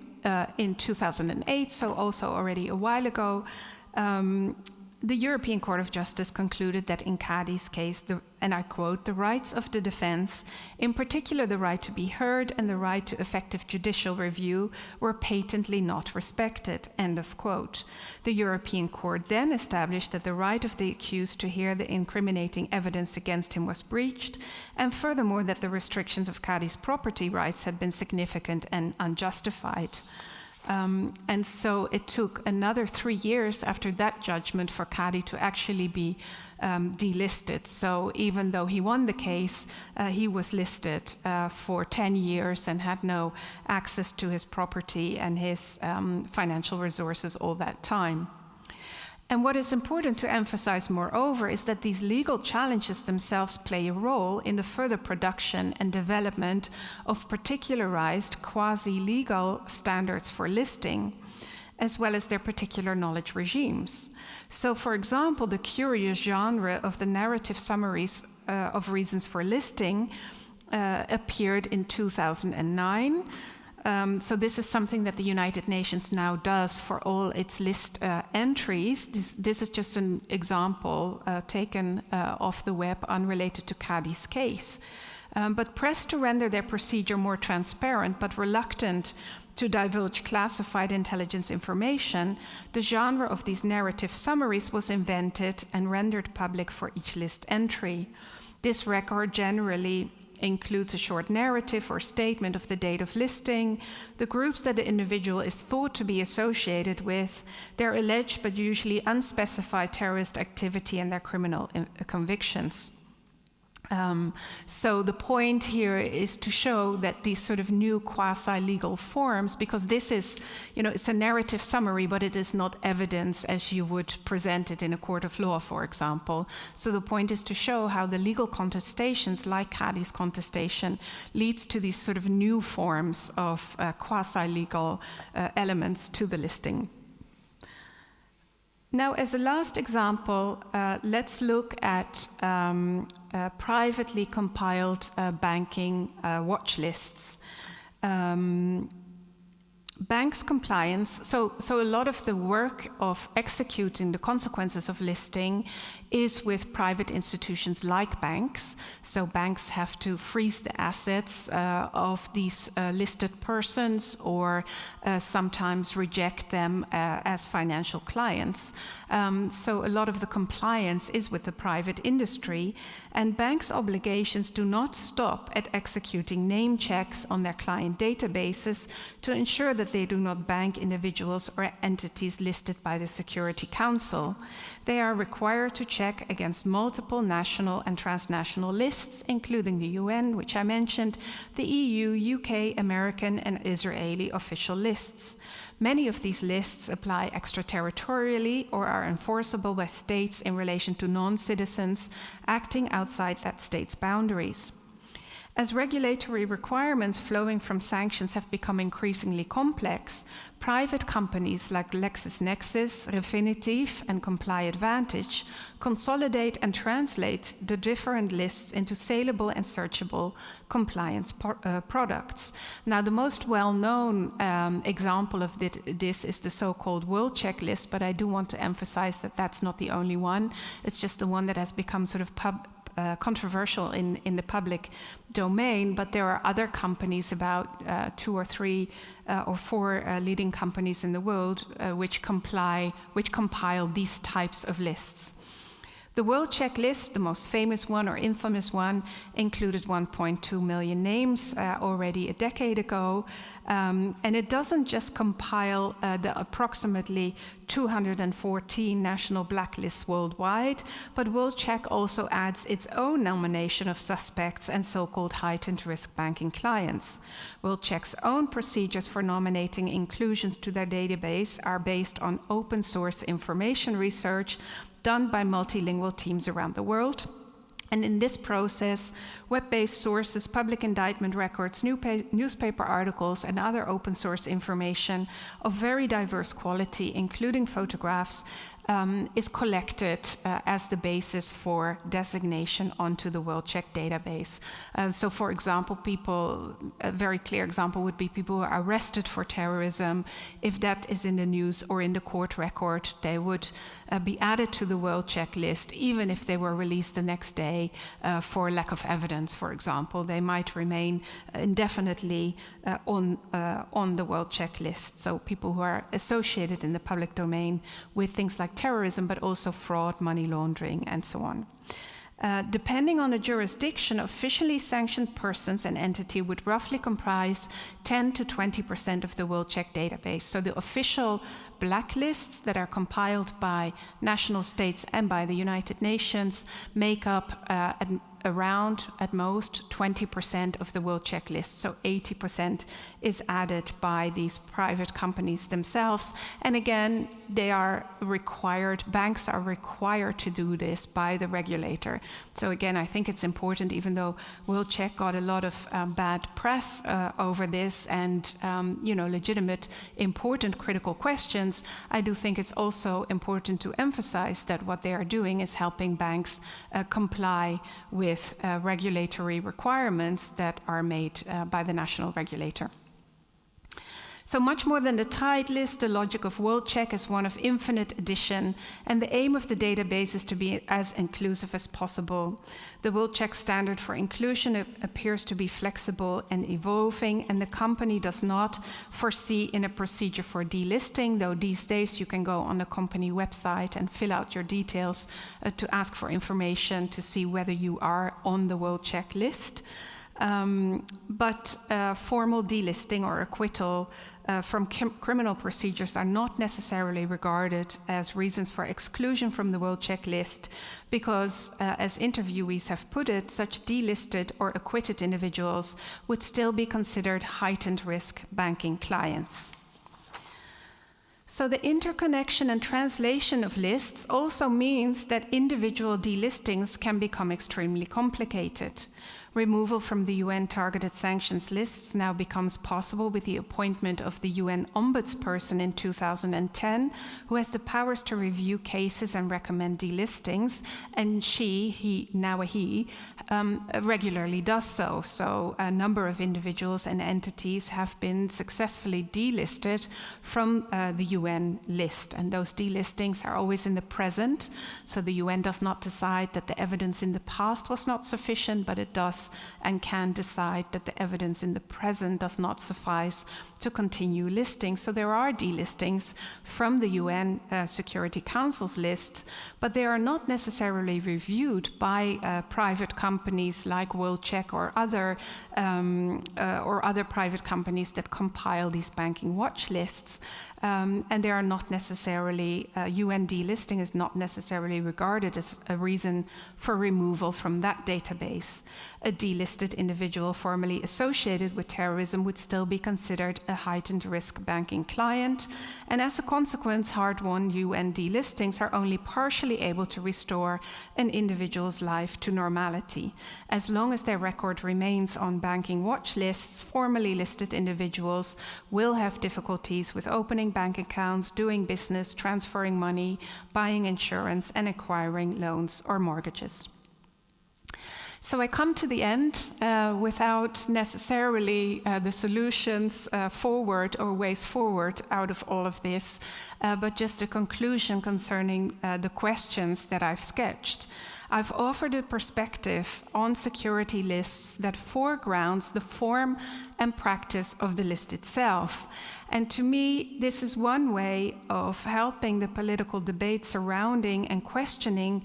in 2008, so also already a while ago, the European Court of Justice concluded that in Caddy's case, and I quote, "the rights of the defense, in particular the right to be heard and the right to effective judicial review, were patently not respected," end of quote. The European Court then established that the right of the accused to hear the incriminating evidence against him was breached, and furthermore that the restrictions of Caddy's property rights had been significant and unjustified. And so it took another 3 years after that judgment for Caddy to actually be delisted. So even though he won the case, he was listed for 10 years and had no access to his property and his financial resources all that time. And what is important to emphasize, moreover, is that these legal challenges themselves play a role in the further production and development of particularized quasi-legal standards for listing, as well as their particular knowledge regimes. So, for example, the curious genre of the narrative summaries of reasons for listing appeared in 2009. So this is something that the United Nations now does for all its list entries. This is just an example taken off the web, unrelated to Caddy's case. But pressed to render their procedure more transparent, but reluctant to divulge classified intelligence information, the genre of these narrative summaries was invented and rendered public for each list entry. This record generally includes a short narrative or statement of the date of listing, the groups that the individual is thought to be associated with, their alleged but usually unspecified terrorist activity, and their criminal convictions. So the point here is to show that these sort of new quasi-legal forms, because this is, it's a narrative summary, but it is not evidence as you would present it in a court of law, for example. So the point is to show how the legal contestations, like Caddy's contestation, leads to these sort of new forms of quasi-legal elements to the listing. Now, as a last example, let's look at privately compiled banking watch lists. Banks compliance, so a lot of the work of executing the consequences of listing is with private institutions like banks. So banks have to freeze the assets of these listed persons or sometimes reject them as financial clients. So a lot of the compliance is with the private industry, and banks' obligations do not stop at executing name checks on their client databases to ensure that they do not bank individuals or entities listed by the Security Council. They are required to check against multiple national and transnational lists, including the UN, which I mentioned, the EU, UK, American, and Israeli official lists. Many of these lists apply extraterritorially or are enforceable by states in relation to non-citizens acting outside that state's boundaries. As regulatory requirements flowing from sanctions have become increasingly complex, private companies like LexisNexis, Refinitiv, and ComplyAdvantage consolidate and translate the different lists into saleable and searchable compliance products. Now, the most well-known example of this is the so-called World Checklist, but I do want to emphasize that that's not the only one. It's just the one that has become sort of controversial in the public domain, but there are other companies, about 2 or 3 or 4 leading companies in the world which compile these types of lists. The World Checklist, the most famous one or infamous one, included 1.2 million names already a decade ago, and it doesn't just compile the approximately 214 national blacklists worldwide, but WorldCheck also adds its own nomination of suspects and so-called heightened risk banking clients. WorldCheck's own procedures for nominating inclusions to their database are based on open source information research done by multilingual teams around the world. And in this process, web-based sources, public indictment records, newspaper articles, and other open source information of very diverse quality, including photographs, is collected as the basis for designation onto the WorldCheck database. So for example, a very clear example would be people who are arrested for terrorism. If that is in the news or in the court record, they would be added to the WorldCheck list, even if they were released the next day for lack of evidence, for example. They might remain indefinitely on the WorldCheck list. So people who are associated in the public domain with things like terrorism, but also fraud, money laundering, and so on. Depending on the jurisdiction, officially sanctioned persons and entity would roughly comprise 10 to 20% of the WorldCheck database. So the official blacklists that are compiled by national states and by the United Nations make up around, at most, 20% of the WorldCheck list. So 80% is added by these private companies themselves. And again, they are required, banks are required to do this by the regulator. So again, I think it's important, even though WorldCheck got a lot of bad press over this and legitimate, important, critical questions, I do think it's also important to emphasize that what they are doing is helping banks comply with regulatory requirements that are made by the national regulator. So much more than the tied list, the logic of WorldCheck is one of infinite addition, and the aim of the database is to be as inclusive as possible. The WorldCheck standard for inclusion appears to be flexible and evolving, and the company does not foresee in a procedure for delisting, though these days you can go on the company website and fill out your details to ask for information to see whether you are on the WorldCheck list. But formal delisting or acquittal from criminal procedures are not necessarily regarded as reasons for exclusion from the WorldCheck list because, as interviewees have put it, such delisted or acquitted individuals would still be considered heightened risk banking clients. So the interconnection and translation of lists also means that individual delistings can become extremely complicated. Removal from the UN targeted sanctions lists now becomes possible with the appointment of the UN Ombudsperson in 2010, who has the powers to review cases and recommend delistings, and he regularly does so. So a number of individuals and entities have been successfully delisted from the UN list, and those delistings are always in the present. So the UN does not decide that the evidence in the past was not sufficient, but it does and can decide that the evidence in the present does not suffice to continue listing. So there are delistings from the UN Security Council's list, but they are not necessarily reviewed by private companies like WorldCheck or other private companies that compile these banking watch lists. And they are not necessarily, UN delisting is not necessarily regarded as a reason for removal from that database. A delisted individual formerly associated with terrorism would still be considered a heightened risk banking client, and as a consequence, hard-won UN delistings are only partially able to restore an individual's life to normality. As long as their record remains on banking watch lists, formerly listed individuals will have difficulties with opening bank accounts, doing business, transferring money, buying insurance, and acquiring loans or mortgages. So I come to the end without necessarily the solutions forward or ways forward out of all of this, but just a conclusion concerning the questions that I've sketched. I've offered a perspective on security lists that foregrounds the form and practice of the list itself. And to me, this is one way of helping the political debate surrounding and questioning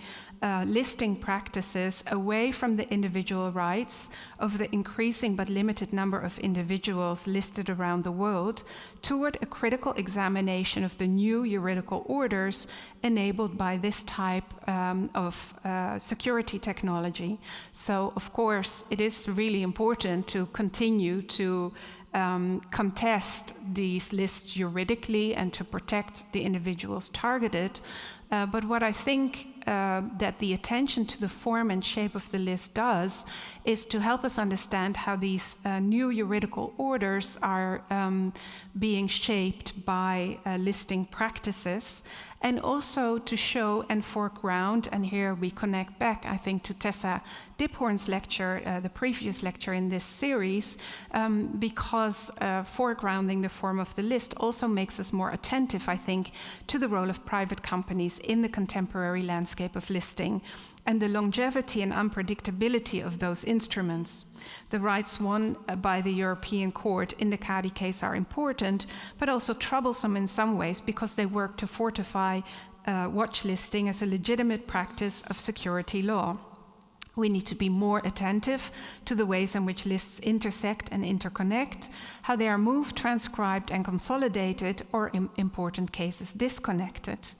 listing practices away from the individual rights of the increasing but limited number of individuals listed around the world toward a critical examination of the new juridical orders enabled by this type of security technology. So, of course, it is really important to continue to contest these lists juridically and to protect the individuals targeted. But what I think that the attention to the form and shape of the list does is to help us understand how these new juridical orders are being shaped by listing practices, and also to show and foreground, and here we connect back, I think, to Tessa Diphoorn's lecture, the previous lecture in this series, because foregrounding the form of the list also makes us more attentive, I think, to the role of private companies in the contemporary landscape of listing and the longevity and unpredictability of those instruments. The rights won by the European Court in the Caddy Case are important, but also troublesome in some ways because they work to fortify watch listing as a legitimate practice of security law. We need to be more attentive to the ways in which lists intersect and interconnect, how they are moved, transcribed, and consolidated, or in important cases disconnected.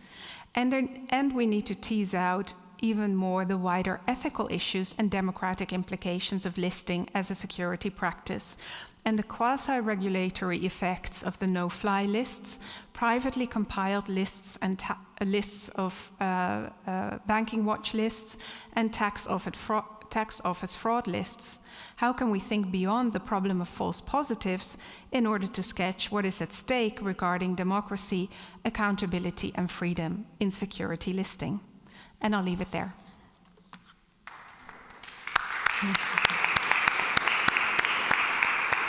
And we need to tease out even more the wider ethical issues and democratic implications of listing as a security practice, and the quasi-regulatory effects of the no-fly lists, privately compiled lists and lists of banking watch lists, and tax office fraud lists. How can we think beyond the problem of false positives in order to sketch what is at stake regarding democracy, accountability, and freedom in security listing? And I'll leave it there.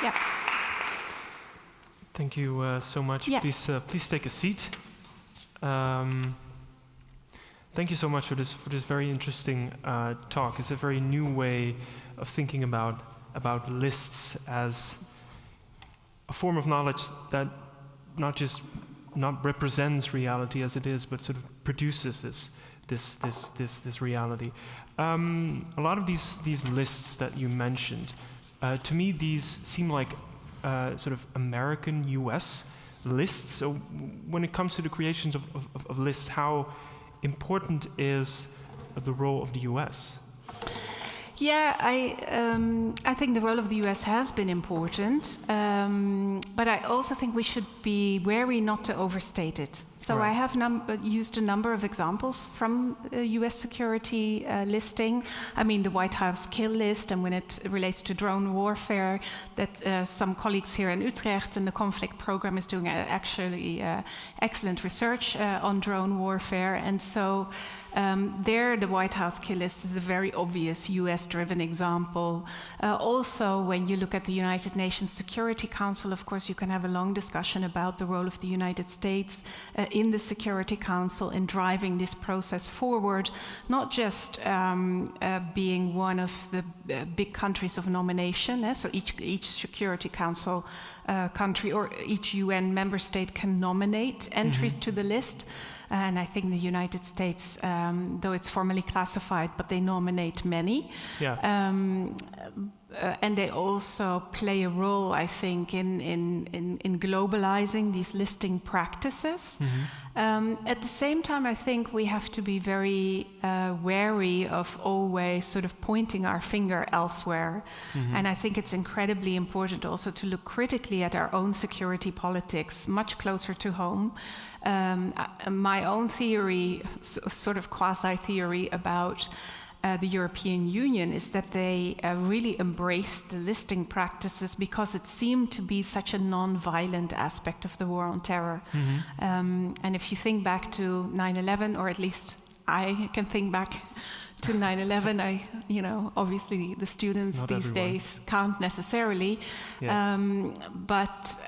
Yeah. Thank you so much. Yeah. Please take a seat. Thank you so much for this very interesting talk. It's a very new way of thinking about lists as a form of knowledge that not represents reality as it is, but sort of produces this reality. A lot of these lists that you mentioned, to me, these seem like sort of American US lists. So when it comes to the creations of lists, how important is the role of the US? Yeah, I think the role of the US has been important, but I also think we should be wary not to overstate it. So Right. I have used a number of examples from US security listing. I mean, the White House kill list, and when it relates to drone warfare, that some colleagues here in Utrecht in the conflict program is doing actually excellent research on drone warfare. And so there, the White House kill list is a very obvious US-driven example. Also, when you look at the United Nations Security Council, of course, you can have a long discussion about the role of the United States in the Security Council in driving this process forward, not just being one of the big countries of nomination. So each Security Council country or each UN member state can nominate entries to the list. And I think the United States, though it's formally classified, but they nominate many. Yeah. And they also play a role, I think, in globalizing these listing practices. At the same time, I think we have to be very wary of always sort of pointing our finger elsewhere. And I think it's incredibly important also to look critically at our own security politics, much closer to home. My own theory, sort of quasi-theory about the European Union is that they really embraced the listing practices because it seemed to be such a non-violent aspect of the war on terror. And if you think back to 9/11, or at least I can think back to 9/11, obviously the students Not these everyone. days can't necessarily, Yeah. but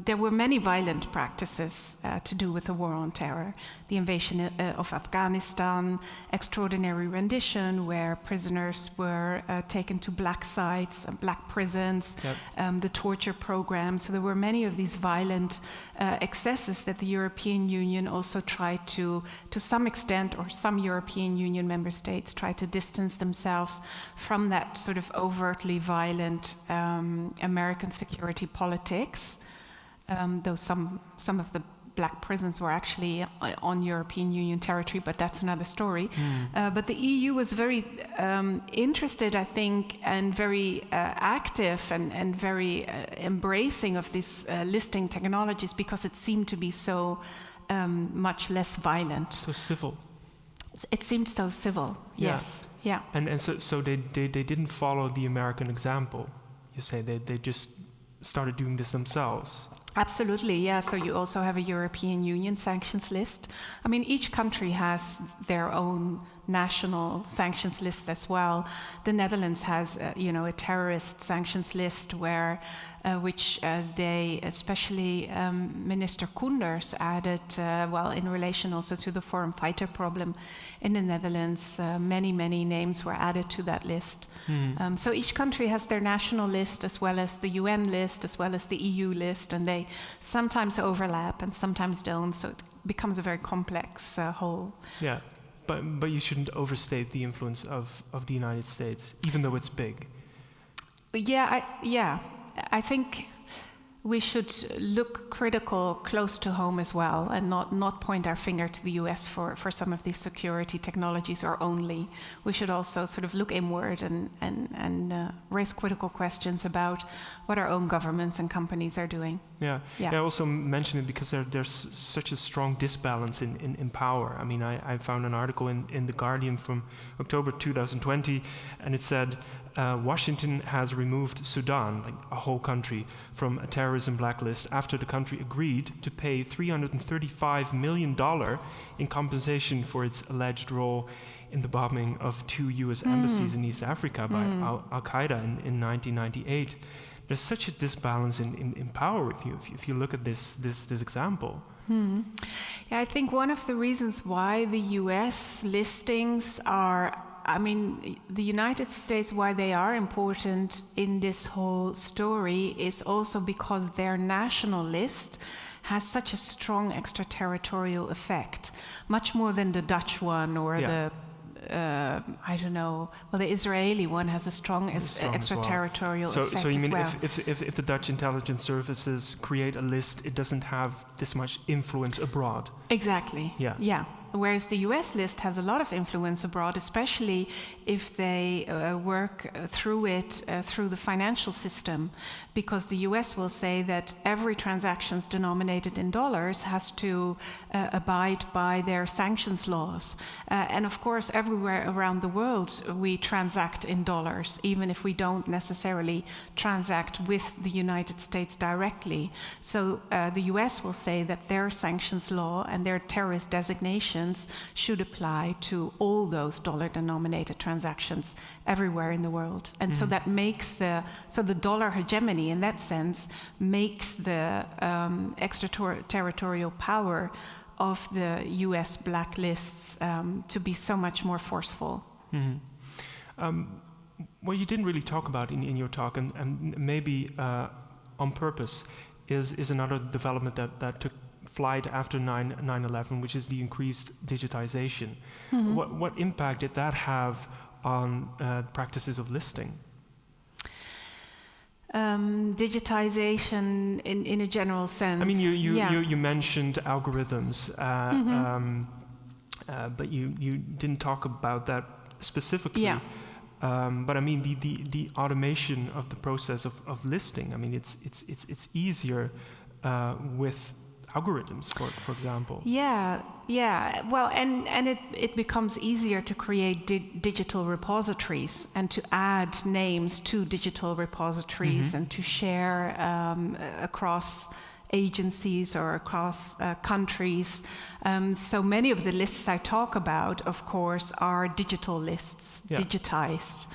there were many violent practices to do with the war on terror. The invasion of Afghanistan, extraordinary rendition, where prisoners were taken to black sites, black prisons, the torture program. So there were many of these violent excesses that the European Union also tried to some extent, or some European Union member states try to distance themselves from that sort of overtly violent American security politics, though some of the black prisons were actually on European Union territory, but that's another story. But the EU was very interested, I think, and very active and very embracing of these listing technologies because it seemed to be so much less violent. So civil. It seemed so civil, Yeah. yes. Yeah. And so they didn't follow the American example. You say they just started doing this themselves. Absolutely, yeah. So you also have a European Union sanctions list. I mean, each country has their own national sanctions list as well. The Netherlands has, a terrorist sanctions list which they, especially Minister Koenders, added, in relation also to the foreign fighter problem in the Netherlands. Many names were added to that list. So each country has their national list, as well as the UN list, as well as the EU list, and they sometimes overlap and sometimes don't. So it becomes a very complex whole. Yeah. But you shouldn't overstate the influence of the United States, even though it's big. I think we should look critical close to home as well, and not point our finger to the US for some of these security technologies or only. We should also sort of look inward and raise critical questions about what our own governments and companies are doing. Yeah. Yeah. I also mention it because there's such a strong disbalance in power. I mean, I found an article in The Guardian from October 2020, and it said, Washington has removed Sudan, like a whole country, from a terrorism blacklist after the country agreed to pay $335 million in compensation for its alleged role in the bombing of 2 U.S. embassies in East Africa by Al-Qaeda in 1998. There's such a disbalance in power if you look at this example. Yeah, I think one of the reasons why the US listings the United States, why they are important in this whole story is also because their national list has such a strong extraterritorial effect, much more than the Dutch one or the the Israeli one has a strong extraterritorial effect. So you mean well. if the Dutch intelligence services create a list, it doesn't have this much influence abroad? Exactly. Yeah. Yeah. Whereas the US list has a lot of influence abroad, especially if they work through it through the financial system, because the US will say that every transaction denominated in dollars has to abide by their sanctions laws. And of course, everywhere around the world, we transact in dollars, even if we don't necessarily transact with the United States directly. So the US will say that their sanctions law and their terrorist designations should apply to all those dollar-denominated transactions everywhere in the world. And so that makes the dollar hegemony, in that sense, makes the extraterritorial power of the US blacklists to be so much more forceful. What you didn't really talk about in your talk, and maybe on purpose, is another development that took flight after 9/11, which is the increased digitization. What impact did that have on practices of listing? Digitization in a general sense. I mean, you mentioned algorithms, but you didn't talk about that specifically. Yeah. But I mean, the automation of the process of listing. I mean, it's easier with algorithms, for example. Yeah. Well, and it becomes easier to create digital repositories and to add names to digital repositories and to share across agencies or across countries. So many of the lists I talk about, of course, are digital lists, digitized.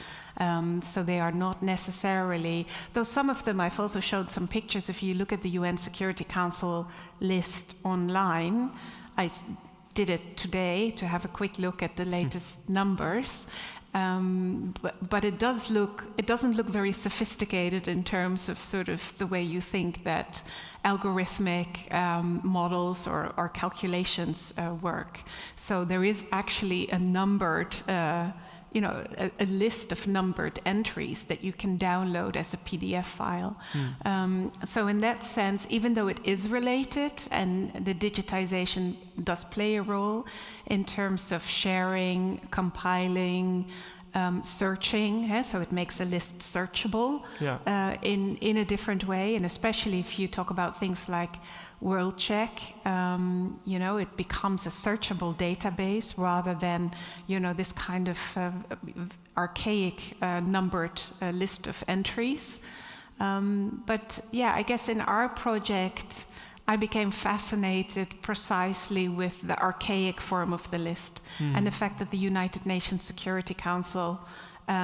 So they are not necessarily, though some of them, I've also showed some pictures. If you look at the UN Security Council list online, I did it today to have a quick look at the latest numbers. But it doesn't look very sophisticated in terms of sort of the way you think that algorithmic models or calculations work. So there is actually a numbered, a list of numbered entries that you can download as a PDF file. So in that sense, even though it is related and the digitization does play a role in terms of sharing, compiling, searching, so it makes a list searchable in a different way, and especially if you talk about things like WorldCheck, it becomes a searchable database rather than, this kind of archaic numbered list of entries. But I guess in our project, I became fascinated precisely with the archaic form of the list and the fact that the United Nations Security Council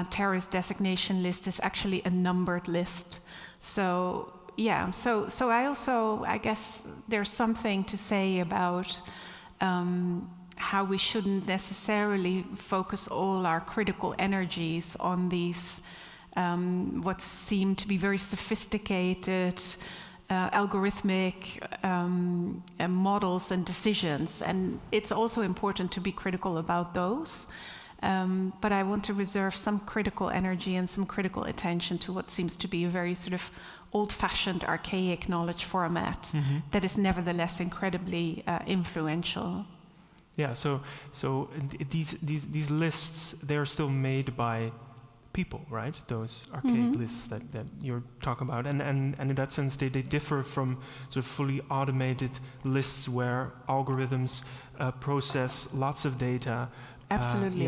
terrorist designation list is actually a numbered list. So I guess there's something to say about how we shouldn't necessarily focus all our critical energies on these what seem to be very sophisticated algorithmic models and decisions, and it's also important to be critical about those. But I want to reserve some critical energy and some critical attention to what seems to be a very sort of old-fashioned, archaic knowledge format that is nevertheless incredibly influential. Yeah. So these lists, they are still made by people, right? Those archaic lists that you're talking about, and in that sense they differ from sort of fully automated lists where algorithms process lots of data. Absolutely.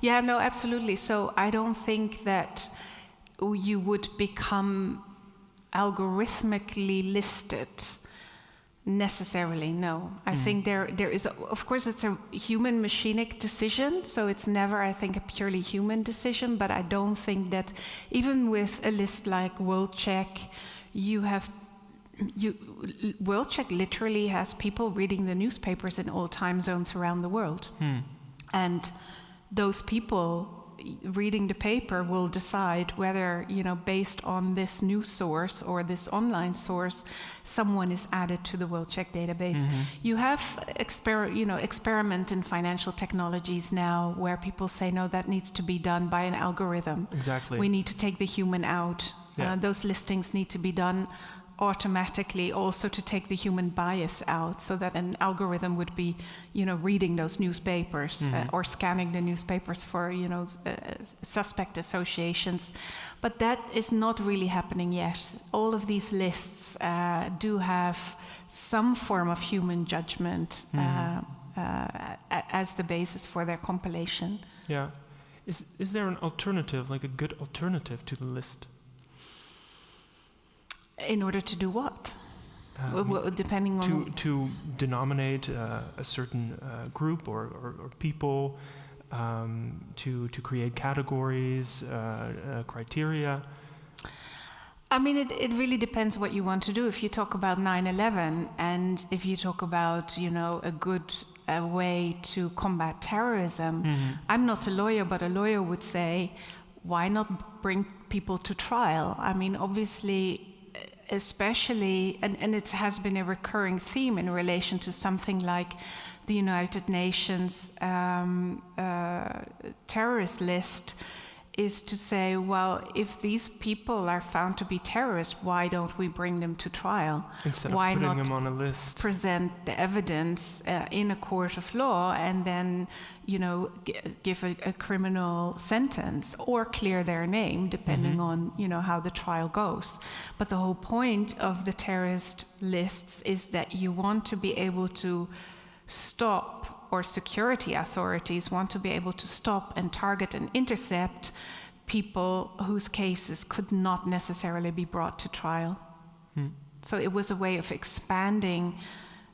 No, absolutely. So I don't think that you would become algorithmically listed necessarily, no. I think there is, of course, it's a human machinic decision, so it's never, I think, a purely human decision, but I don't think that even with a list like WorldCheck, WorldCheck literally has people reading the newspapers in all time zones around the world. And those people reading the paper will decide whether, based on this news source or this online source, someone is added to the WorldCheck database. You have experiment in financial technologies now where people say, no, that needs to be done by an algorithm. Exactly. We need to take the human out. Yeah. Those listings need to be done automatically also to take the human bias out, so that an algorithm would be, reading those newspapers or scanning the newspapers for, suspect associations. But that is not really happening yet. All of these lists do have some form of human judgment as the basis for their compilation. Yeah. Is there an alternative, like a good alternative to the list? In order to do what? Depending on... To denominate a certain group or people, to create categories, criteria. I mean, it really depends what you want to do. If you talk about 9/11, and if you talk about, a good way to combat terrorism, I'm not a lawyer, but a lawyer would say, why not bring people to trial? I mean, obviously, especially, and it has been a recurring theme in relation to something like the United Nations terrorist list, is to say, well, if these people are found to be terrorists, why don't we bring them to trial? Instead why of putting not them on a list? Present the evidence in a court of law and then, give a criminal sentence or clear their name, depending on, how the trial goes. But the whole point of the terrorist lists is that you want to be able to stop, or security authorities want to be able to stop and target and intercept people whose cases could not necessarily be brought to trial. So it was a way of expanding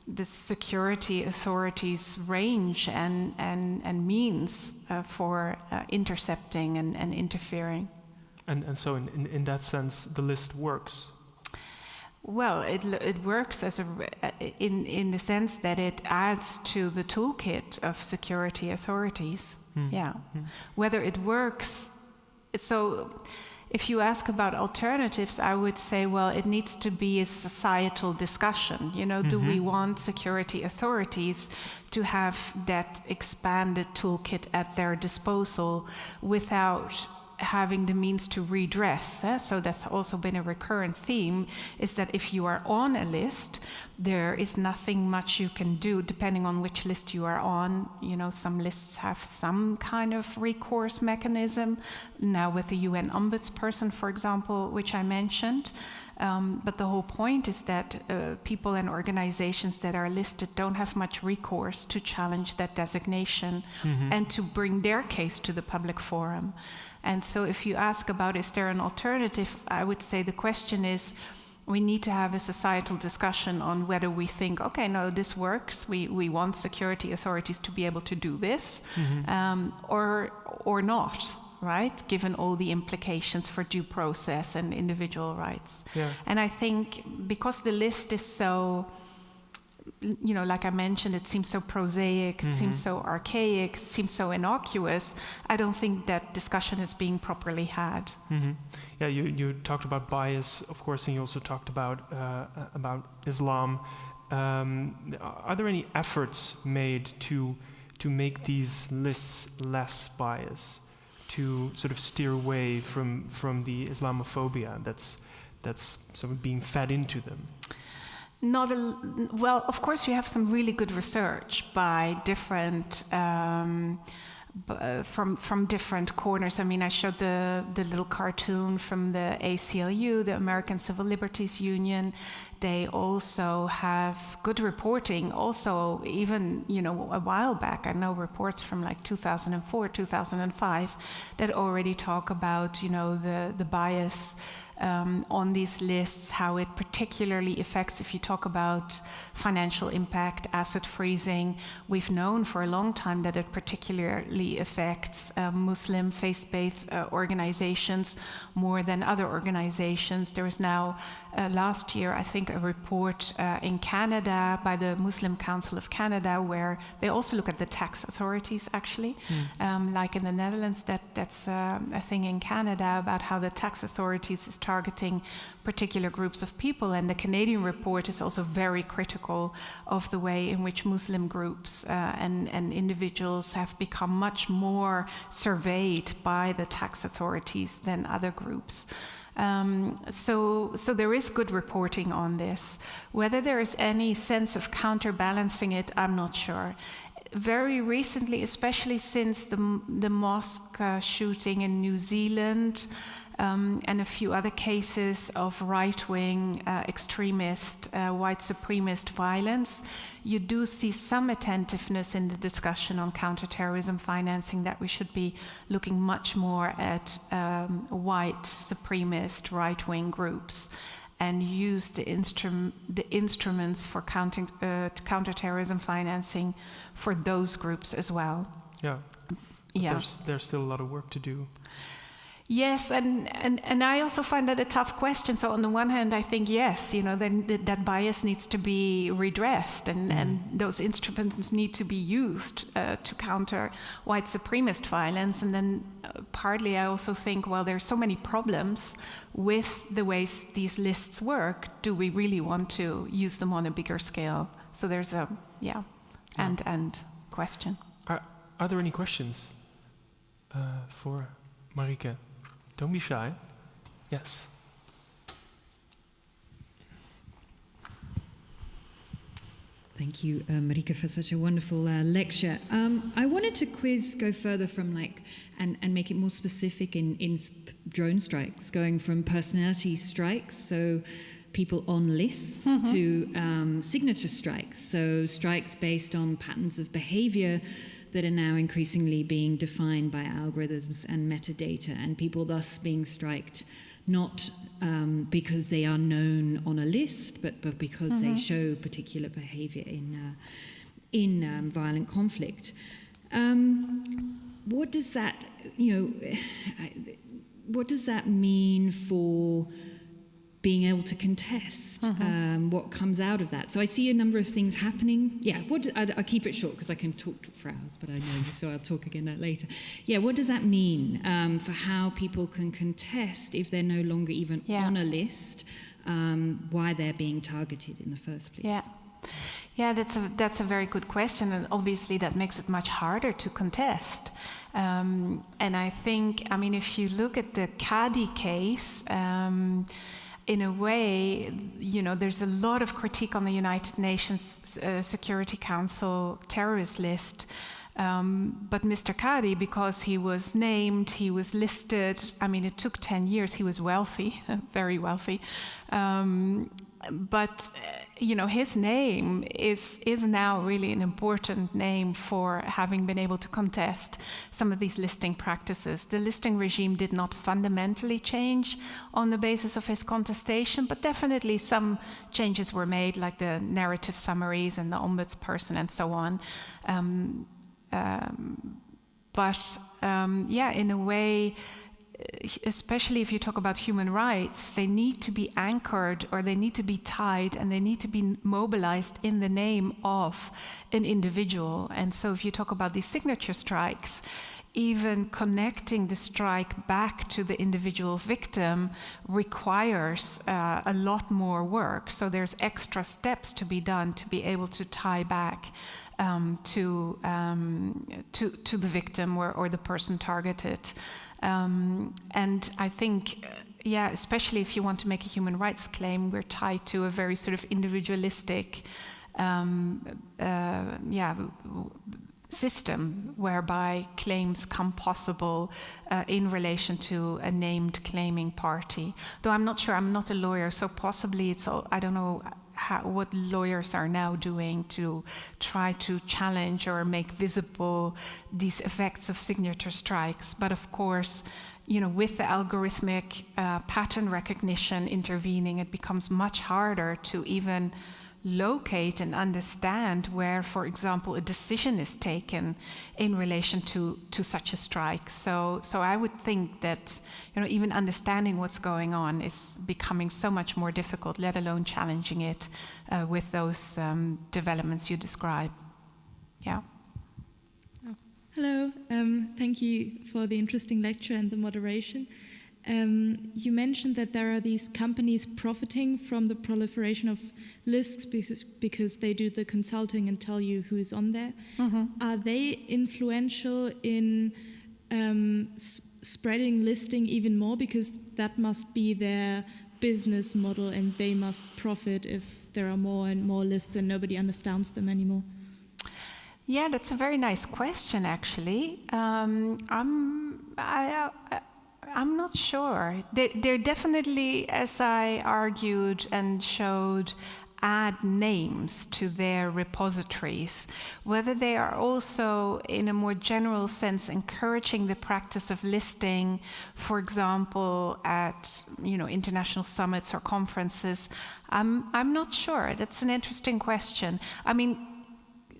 the security authorities' range and means for intercepting and interfering. And so in that sense, the list works. Well, it works in the sense that it adds to the toolkit of security authorities. Whether it works, so if you ask about alternatives, I would say, well, it needs to be a societal discussion. Do we want security authorities to have that expanded toolkit at their disposal without having the means to redress? So that's also been a recurrent theme, is that if you are on a list, there is nothing much you can do depending on which list you are on. Some lists have some kind of recourse mechanism. Now with the UN ombudsperson, for example, which I mentioned. But the whole point is that people and organizations that are listed don't have much recourse to challenge that designation and to bring their case to the public forum. And so if you ask about, is there an alternative, I would say the question is, we need to have a societal discussion on whether we think, okay, no, this works, we want security authorities to be able to do this, or not, right? Given all the implications for due process and individual rights. Yeah. And I think because the list is so, like I mentioned, it seems so prosaic, it seems so archaic, it seems so innocuous, I don't think that discussion is being properly had. Yeah, you talked about bias, of course, and you also talked about Islam. Are there any efforts made to make these lists less biased, to sort of steer away from the Islamophobia that's sort of being fed into them? Well, of course, you have some really good research by different from different corners. I mean, I showed the little cartoon from the ACLU, the American Civil Liberties Union. They also have good reporting. Also, even a while back, I know reports from like 2004, 2005 that already talk about the bias on these lists, how it particularly affects, if you talk about financial impact, asset freezing. We've known for a long time that it particularly affects Muslim faith-based organizations more than other organizations. There was now, last year, I think, a report in Canada by the Muslim Council of Canada, where they also look at the tax authorities, actually. Like in the Netherlands, that's a thing in Canada about how the tax authorities is targeting particular groups of people. And the Canadian report is also very critical of the way in which Muslim groups and individuals have become much more surveyed by the tax authorities than other groups. So there is good reporting on this. Whether there is any sense of counterbalancing it, I'm not sure. Very recently, especially since the mosque shooting in New Zealand, and a few other cases of right-wing extremist, white supremacist violence, you do see some attentiveness in the discussion on counterterrorism financing, that we should be looking much more at white supremacist right-wing groups and use the instruments for counterterrorism financing for those groups as well. Yeah. Yeah. There's still a lot of work to do. Yes, and I also find that a tough question. So on the one hand, I think yes, then that bias needs to be redressed, and those instruments need to be used to counter white supremacist violence. And then partly I also think, well, there's so many problems with the ways these lists work. Do we really want to use them on a bigger scale? So there's a and question. Are there any questions for Marieke? Don't be shy. Yes. Thank you, Marieke, for such a wonderful lecture. I wanted to go further from and make it more specific in drone strikes, going from personality strikes, so people on lists, to signature strikes, so strikes based on patterns of behavior that are now increasingly being defined by algorithms and metadata, and people thus being striked not because they are known on a list, but because they show particular behavior in violent conflict. What does that, what does that mean for being able to contest what comes out of that? So I see a number of things happening. Yeah, I'll keep it short because I can talk for hours, but I know you, so I'll talk again later. Yeah, what does that mean for how people can contest if they're no longer even on a list, why they're being targeted in the first place? Yeah, that's a very good question, and obviously that makes it much harder to contest. And I think, if you look at the Caddy Case, in a way, there's a lot of critique on the United Nations Security Council terrorist list. But Mr. Caddy, because he was named, he was listed, it took 10 years, he was wealthy, very wealthy. But his name is now really an important name for having been able to contest some of these listing practices. The listing regime did not fundamentally change on the basis of his contestation, but definitely some changes were made, like the narrative summaries and the ombudsperson and so on. In a way, especially if you talk about human rights, they need to be anchored, or they need to be tied, and they need to be mobilized in the name of an individual. And so if you talk about these signature strikes, even connecting the strike back to the individual victim requires a lot more work. So there's extra steps to be done to be able to tie back to the victim or the person targeted. And I think, especially if you want to make a human rights claim, we're tied to a very sort of individualistic system whereby claims come possible in relation to a named claiming party. Though I'm not sure, I'm not a lawyer, so possibly I don't know what lawyers are now doing to try to challenge or make visible these effects of signature strikes. But of course, with the algorithmic pattern recognition intervening, it becomes much harder to even locate and understand where, for example, a decision is taken in relation to such a strike. So I would think that even understanding what's going on is becoming so much more difficult, let alone challenging it with those developments you describe. Yeah. Hello, thank you for the interesting lecture and the moderation. You mentioned that there are these companies profiting from the proliferation of lists because they do the consulting and tell you who is on there. Are they influential in spreading listing even more, because that must be their business model and they must profit if there are more and more lists and nobody understands them anymore? Yeah, that's a very nice question, actually. I'm not sure. They're definitely, as I argued and showed, add names to their repositories. Whether they are also, in a more general sense, encouraging the practice of listing, for example, at international summits or conferences, I'm not sure. That's an interesting question. I mean,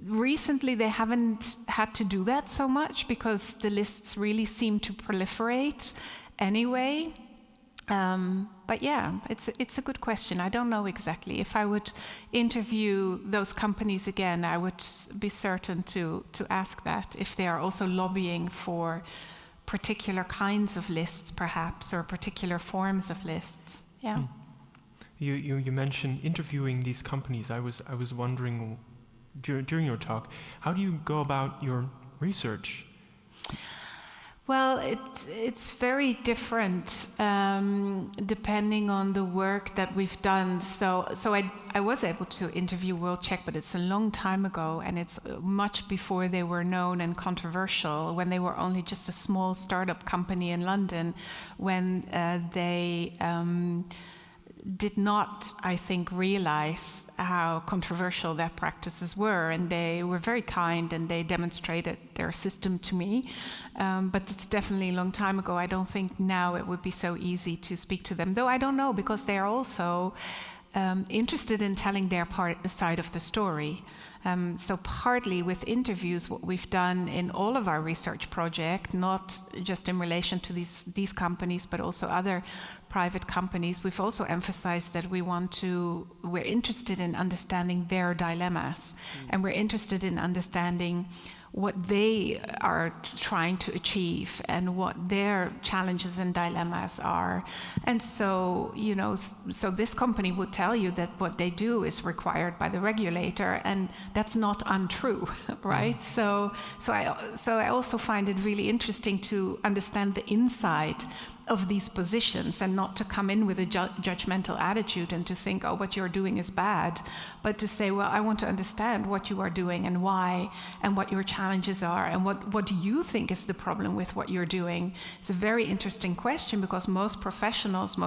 recently they haven't had to do that so much because the lists really seem to proliferate anyway. But yeah, it's a good question. I don't know exactly. If I would interview those companies again, I would be certain to ask that, if they are also lobbying for particular kinds of lists, perhaps, or particular forms of lists. Yeah. You mentioned interviewing these companies. I was wondering during your talk, how do you go about your research? Well, it's very different depending on the work that we've done. So I was able to interview WorldCheck, but it's a long time ago, and it's much before they were known and controversial, when they were only just a small startup company in London, when they did not, I think, realize how controversial their practices were, and they were very kind and they demonstrated their system to me. But it's definitely a long time ago. I don't think now it would be so easy to speak to them, though I don't know, because they are also interested in telling their side of the story. So partly with interviews, what we've done in all of our research project, not just in relation to these companies, but also other private companies, we've also emphasized that we're interested in understanding their dilemmas, and we're interested in understanding what they are trying to achieve and what their challenges and dilemmas are. And so, so this company would tell you that what they do is required by the regulator, and that's not untrue, right? So I also find it really interesting to understand the inside of these positions, and not to come in with a judgmental attitude and to think, oh, what you're doing is bad, but to say, well, I want to understand what you are doing and why, and what your challenges are, and what do you think is the problem with what you're doing. It's a very interesting question, because most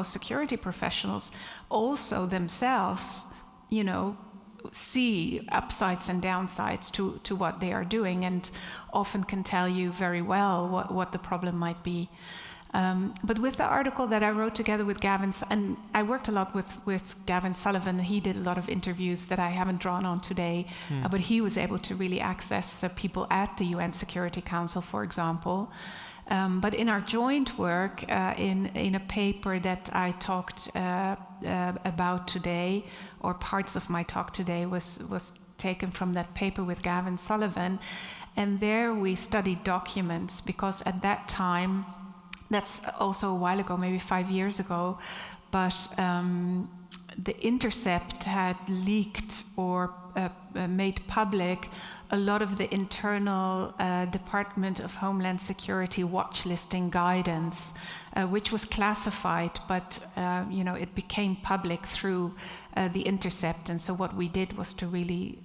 security professionals also themselves, see upsides and downsides to what they are doing, and often can tell you very well what the problem might be. But with the article that I wrote together with Gavin, and I worked a lot with Gavin Sullivan, he did a lot of interviews that I haven't drawn on today, but he was able to really access people at the UN Security Council, for example. But in our joint work, in a paper that I talked about today, or parts of my talk today was taken from that paper with Gavin Sullivan, and there we studied documents, because at that time, that's also a while ago, maybe 5 years ago, but the Intercept had leaked or made public a lot of the internal Department of Homeland Security watch listing guidance, which was classified, but it became public through the Intercept. And so what we did was to really,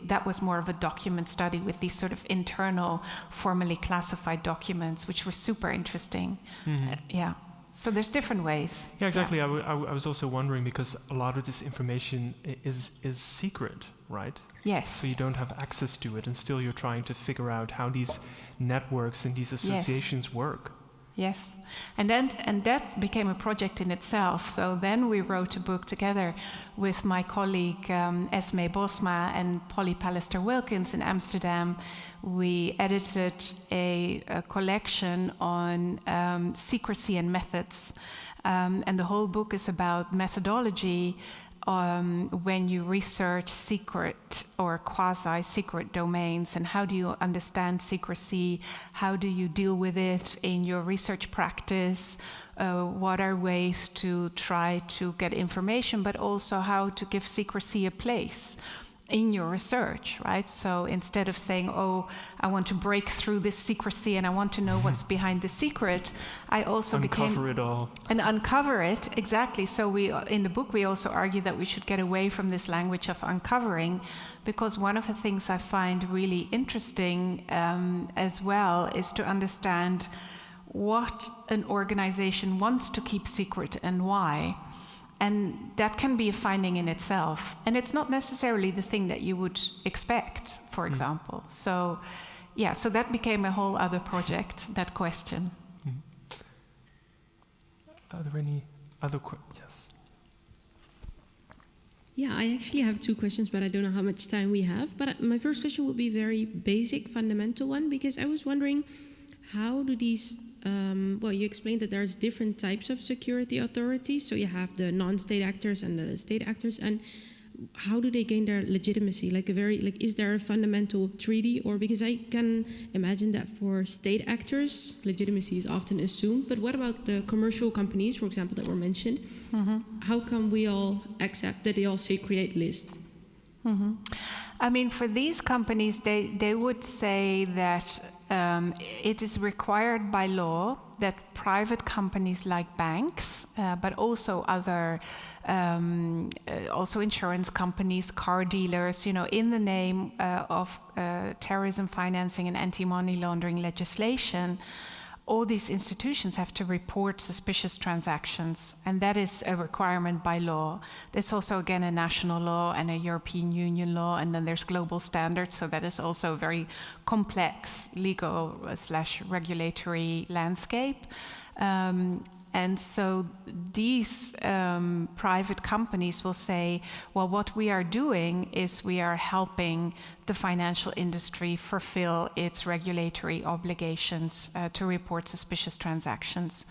that was more of a document study with these sort of internal, formally classified documents, which were super interesting. Yeah. So there's different ways. Yeah, exactly. Yeah. I was also wondering, because a lot of this information is secret, right? Yes. So you don't have access to it, and still you're trying to figure out how these networks and these associations work. Yes, and that became a project in itself. So then we wrote a book together with my colleague Esme Bosma and Polly Pallister-Wilkins in Amsterdam. We edited a collection on secrecy and methods, and the whole book is about methodology when you research secret or quasi-secret domains, and how do you understand secrecy, how do you deal with it in your research practice, what are ways to try to get information, but also how to give secrecy a place. in your research, right? So instead of saying, oh, I want to break through this secrecy and I want to know what's behind the secret, I also uncover it all. And uncover it, exactly. So we, in the book, we also argue that we should get away from this language of uncovering, because one of the things I find really interesting as well is to understand what an organization wants to keep secret and why. And that can be a finding in itself. And it's not necessarily the thing that you would expect, for example. So, yeah, so that became a whole other project, that question. Are there any other questions? Yes. Yeah, I actually have two questions, but I don't know how much time we have. But my first question would be a very basic, fundamental one, because I was wondering, how do these well, you explained that there's different types of security authorities. So you have the non-state actors and the state actors. And how do they gain their legitimacy? Is there a fundamental treaty? Or because I can imagine that for state actors, legitimacy is often assumed. But what about the commercial companies, for example, that were mentioned? How come we all accept that they all say create lists? I mean, for these companies, they would say that it is required by law that private companies like banks, but also other, also insurance companies, car dealers, in the name of terrorism financing and anti-money laundering legislation, all these institutions have to report suspicious transactions, and that is a requirement by law. That's also, again, a national law and a European Union law, and then there's global standards, so that is also a very complex legal/regulatory landscape. And so these private companies will say, well, what we are doing is we are helping the financial industry fulfill its regulatory obligations to report suspicious transactions.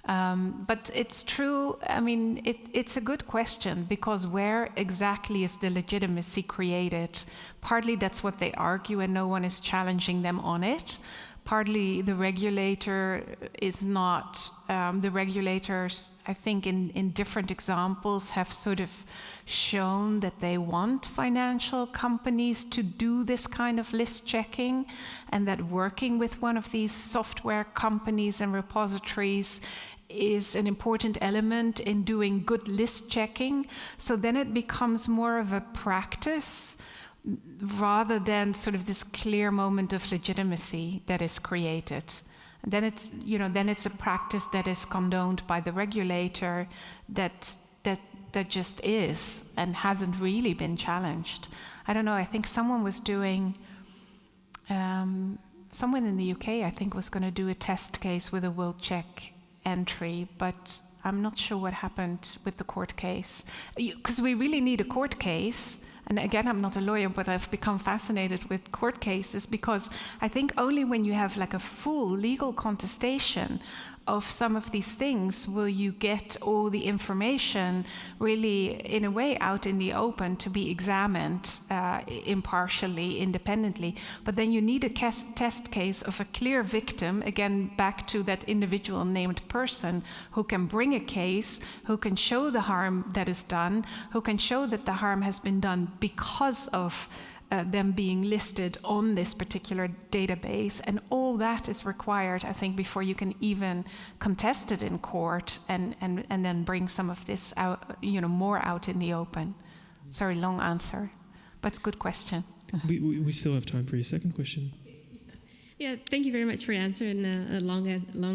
But it's true, I mean, it's a good question, because where exactly is the legitimacy created? Partly that's what they argue, and no one is challenging them on it. Partly the regulator is not, the regulators, I think in different examples, have sort of shown that they want financial companies to do this kind of list checking, and that working with one of these software companies and repositories is an important element in doing good list checking. So then it becomes more of a practice rather than sort of this clear moment of legitimacy that is created. And then it's a practice that is condoned by the regulator that just is and hasn't really been challenged. I don't know, I think someone was doing, someone in the UK, I think, was going to do a test case with a will check entry, but I'm not sure what happened with the court case. Because we really need a court case. And again, I'm not a lawyer, but I've become fascinated with court cases, because I think only when you have like a full legal contestation of some of these things will you get all the information really, in a way, out in the open to be examined impartially, independently. But then you need a test case of a clear victim, again, back to that individual named person who can bring a case, who can show the harm that is done, who can show that the harm has been done because of them being listed on this particular database. And all that is required, I think, before you can even contest it in court and then bring some of this out, more out in the open. Sorry, long answer, but good question. We still have time for your second question. Yeah, thank you very much for your answer, and a long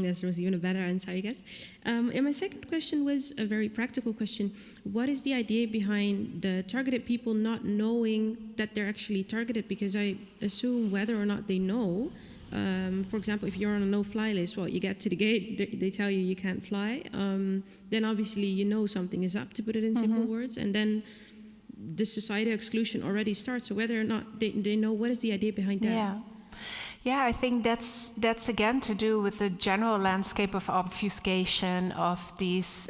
answer was even a better answer, I guess. And my second question was a very practical question. What is the idea behind the targeted people not knowing that they're actually targeted? Because I assume whether or not they know, for example, if you're on a no-fly list, well, you get to the gate, they tell you can't fly, then obviously you know something is up, to put it in simple words, and then the societal exclusion already starts. So whether or not they know, what is the idea behind that? Yeah, I think that's again to do with the general landscape of obfuscation of these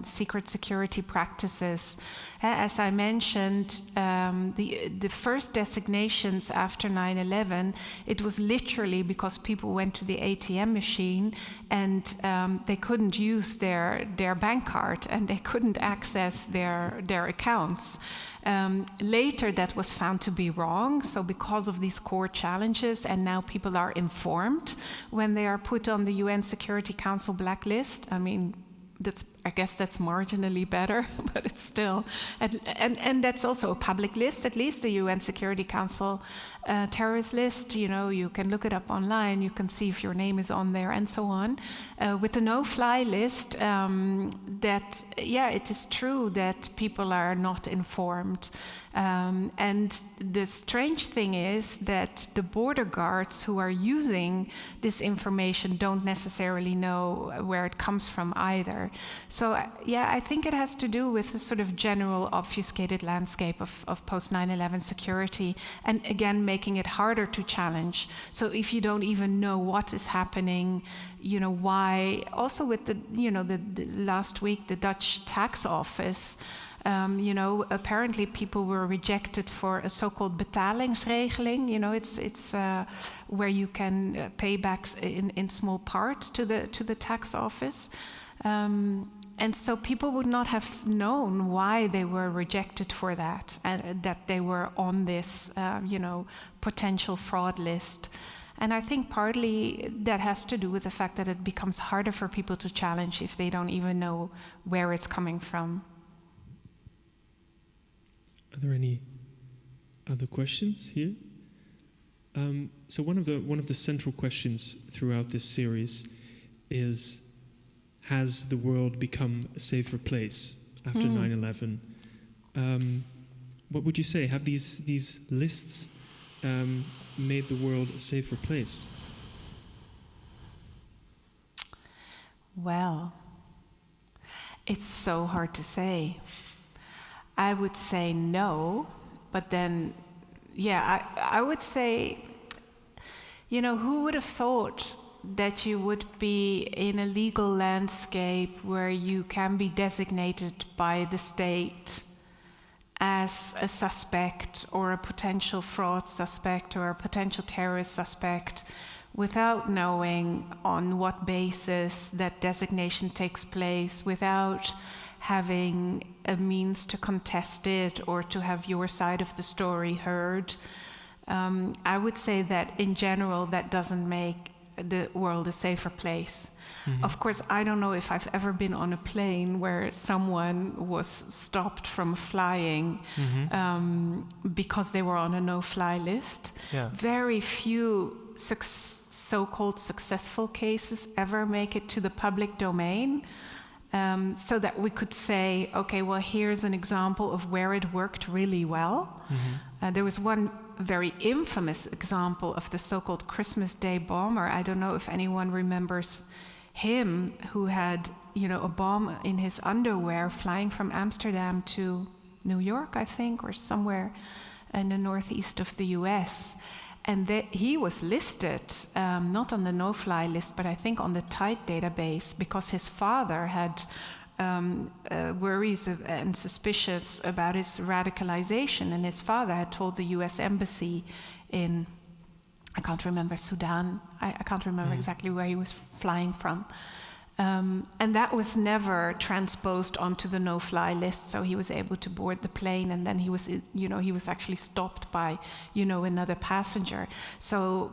secret security practices. As I mentioned, the first designations after 9/11, it was literally because people went to the ATM machine and they couldn't use their bank card and they couldn't access their accounts. Later, that was found to be wrong. So because of these core challenges, and now people are informed when they are put on the UN Security Council blacklist. I mean, I guess that's marginally better, but it's still, and that's also a public list, at least the UN Security Council terrorist list. You know, you can look it up online, you can see if your name is on there, and so on. With the no-fly list, it is true that people are not informed. And the strange thing is that the border guards who are using this information don't necessarily know where it comes from either. So, I think it has to do with the sort of general obfuscated landscape of post-9/11 security, and again, making it harder to challenge. So if you don't even know what is happening, you know, why, also with the last week, the Dutch tax office, apparently people were rejected for a so-called betalingsregeling. You know, it's where you can pay back in small parts to the tax office. And so people would not have known why they were rejected for that, and that they were on this, potential fraud list. And I think partly that has to do with the fact that it becomes harder for people to challenge if they don't even know where it's coming from. Are there any other questions here? So one of the central questions throughout this series is, has the world become a safer place after 9/11? What would you say? Have these lists made the world a safer place? Well, it's so hard to say. I would say no, but then, I would say, who would have thought that you would be in a legal landscape where you can be designated by the state as a suspect or a potential fraud suspect or a potential terrorist suspect without knowing on what basis that designation takes place, without having a means to contest it or to have your side of the story heard. I would say that in general that doesn't make the world a safer place. Mm-hmm. Of course, I don't know if I've ever been on a plane where someone was stopped from flying because they were on a no-fly list. Yeah. Very few so-called successful cases ever make it to the public domain, so that we could say, okay, well, here's an example of where it worked really well. Mm-hmm. There was one very infamous example of the so-called Christmas Day bomber. I don't know if anyone remembers him, who had, a bomb in his underwear flying from Amsterdam to New York, I think, or somewhere in the northeast of the US. And he was listed, not on the no-fly list, but I think on the tight database, because his father had worries and suspicions about his radicalization, and his father had told the U.S. embassy in, I can't remember, Sudan, I can't remember exactly where he was flying from, and that was never transposed onto the no-fly list, so he was able to board the plane, and then he was actually stopped by, another passenger. So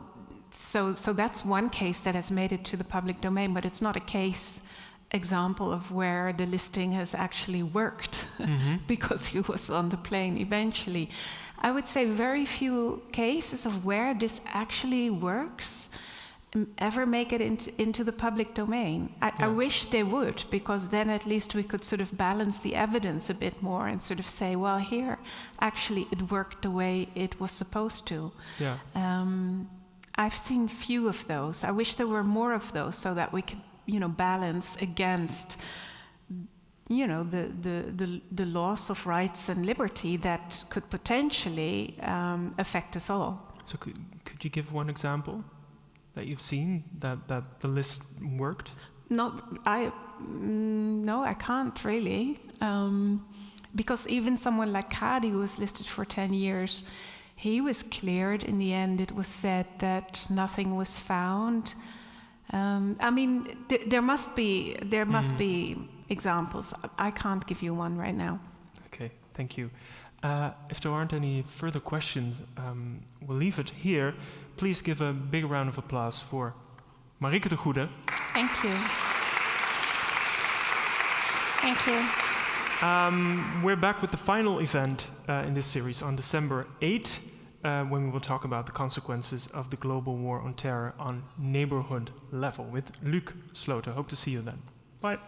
that's one case that has made it to the public domain, but it's not a case example of where the listing has actually worked because he was on the plane eventually. I would say very few cases of where this actually works ever make it into the public domain. I wish they would, because then at least we could sort of balance the evidence a bit more and sort of say, well, here actually it worked the way it was supposed to. Yeah. I've seen few of those. I wish there were more of those so that we could balance against, the loss of rights and liberty that could potentially affect us all. So could you give one example that you've seen that the list worked? No, I can't really, because even someone like Caddy, who was listed for 10 years, he was cleared in the end. It was said that nothing was found. There must be examples. I can't give you one right now. Okay, thank you. If there aren't any further questions, we'll leave it here. Please give a big round of applause for Marieke de Goede. Thank you. Thank you. We're back with the final event in this series on December 8th, when we will talk about the consequences of the global war on terror on neighborhood level with Luc Sloten. Hope to see you then. Bye.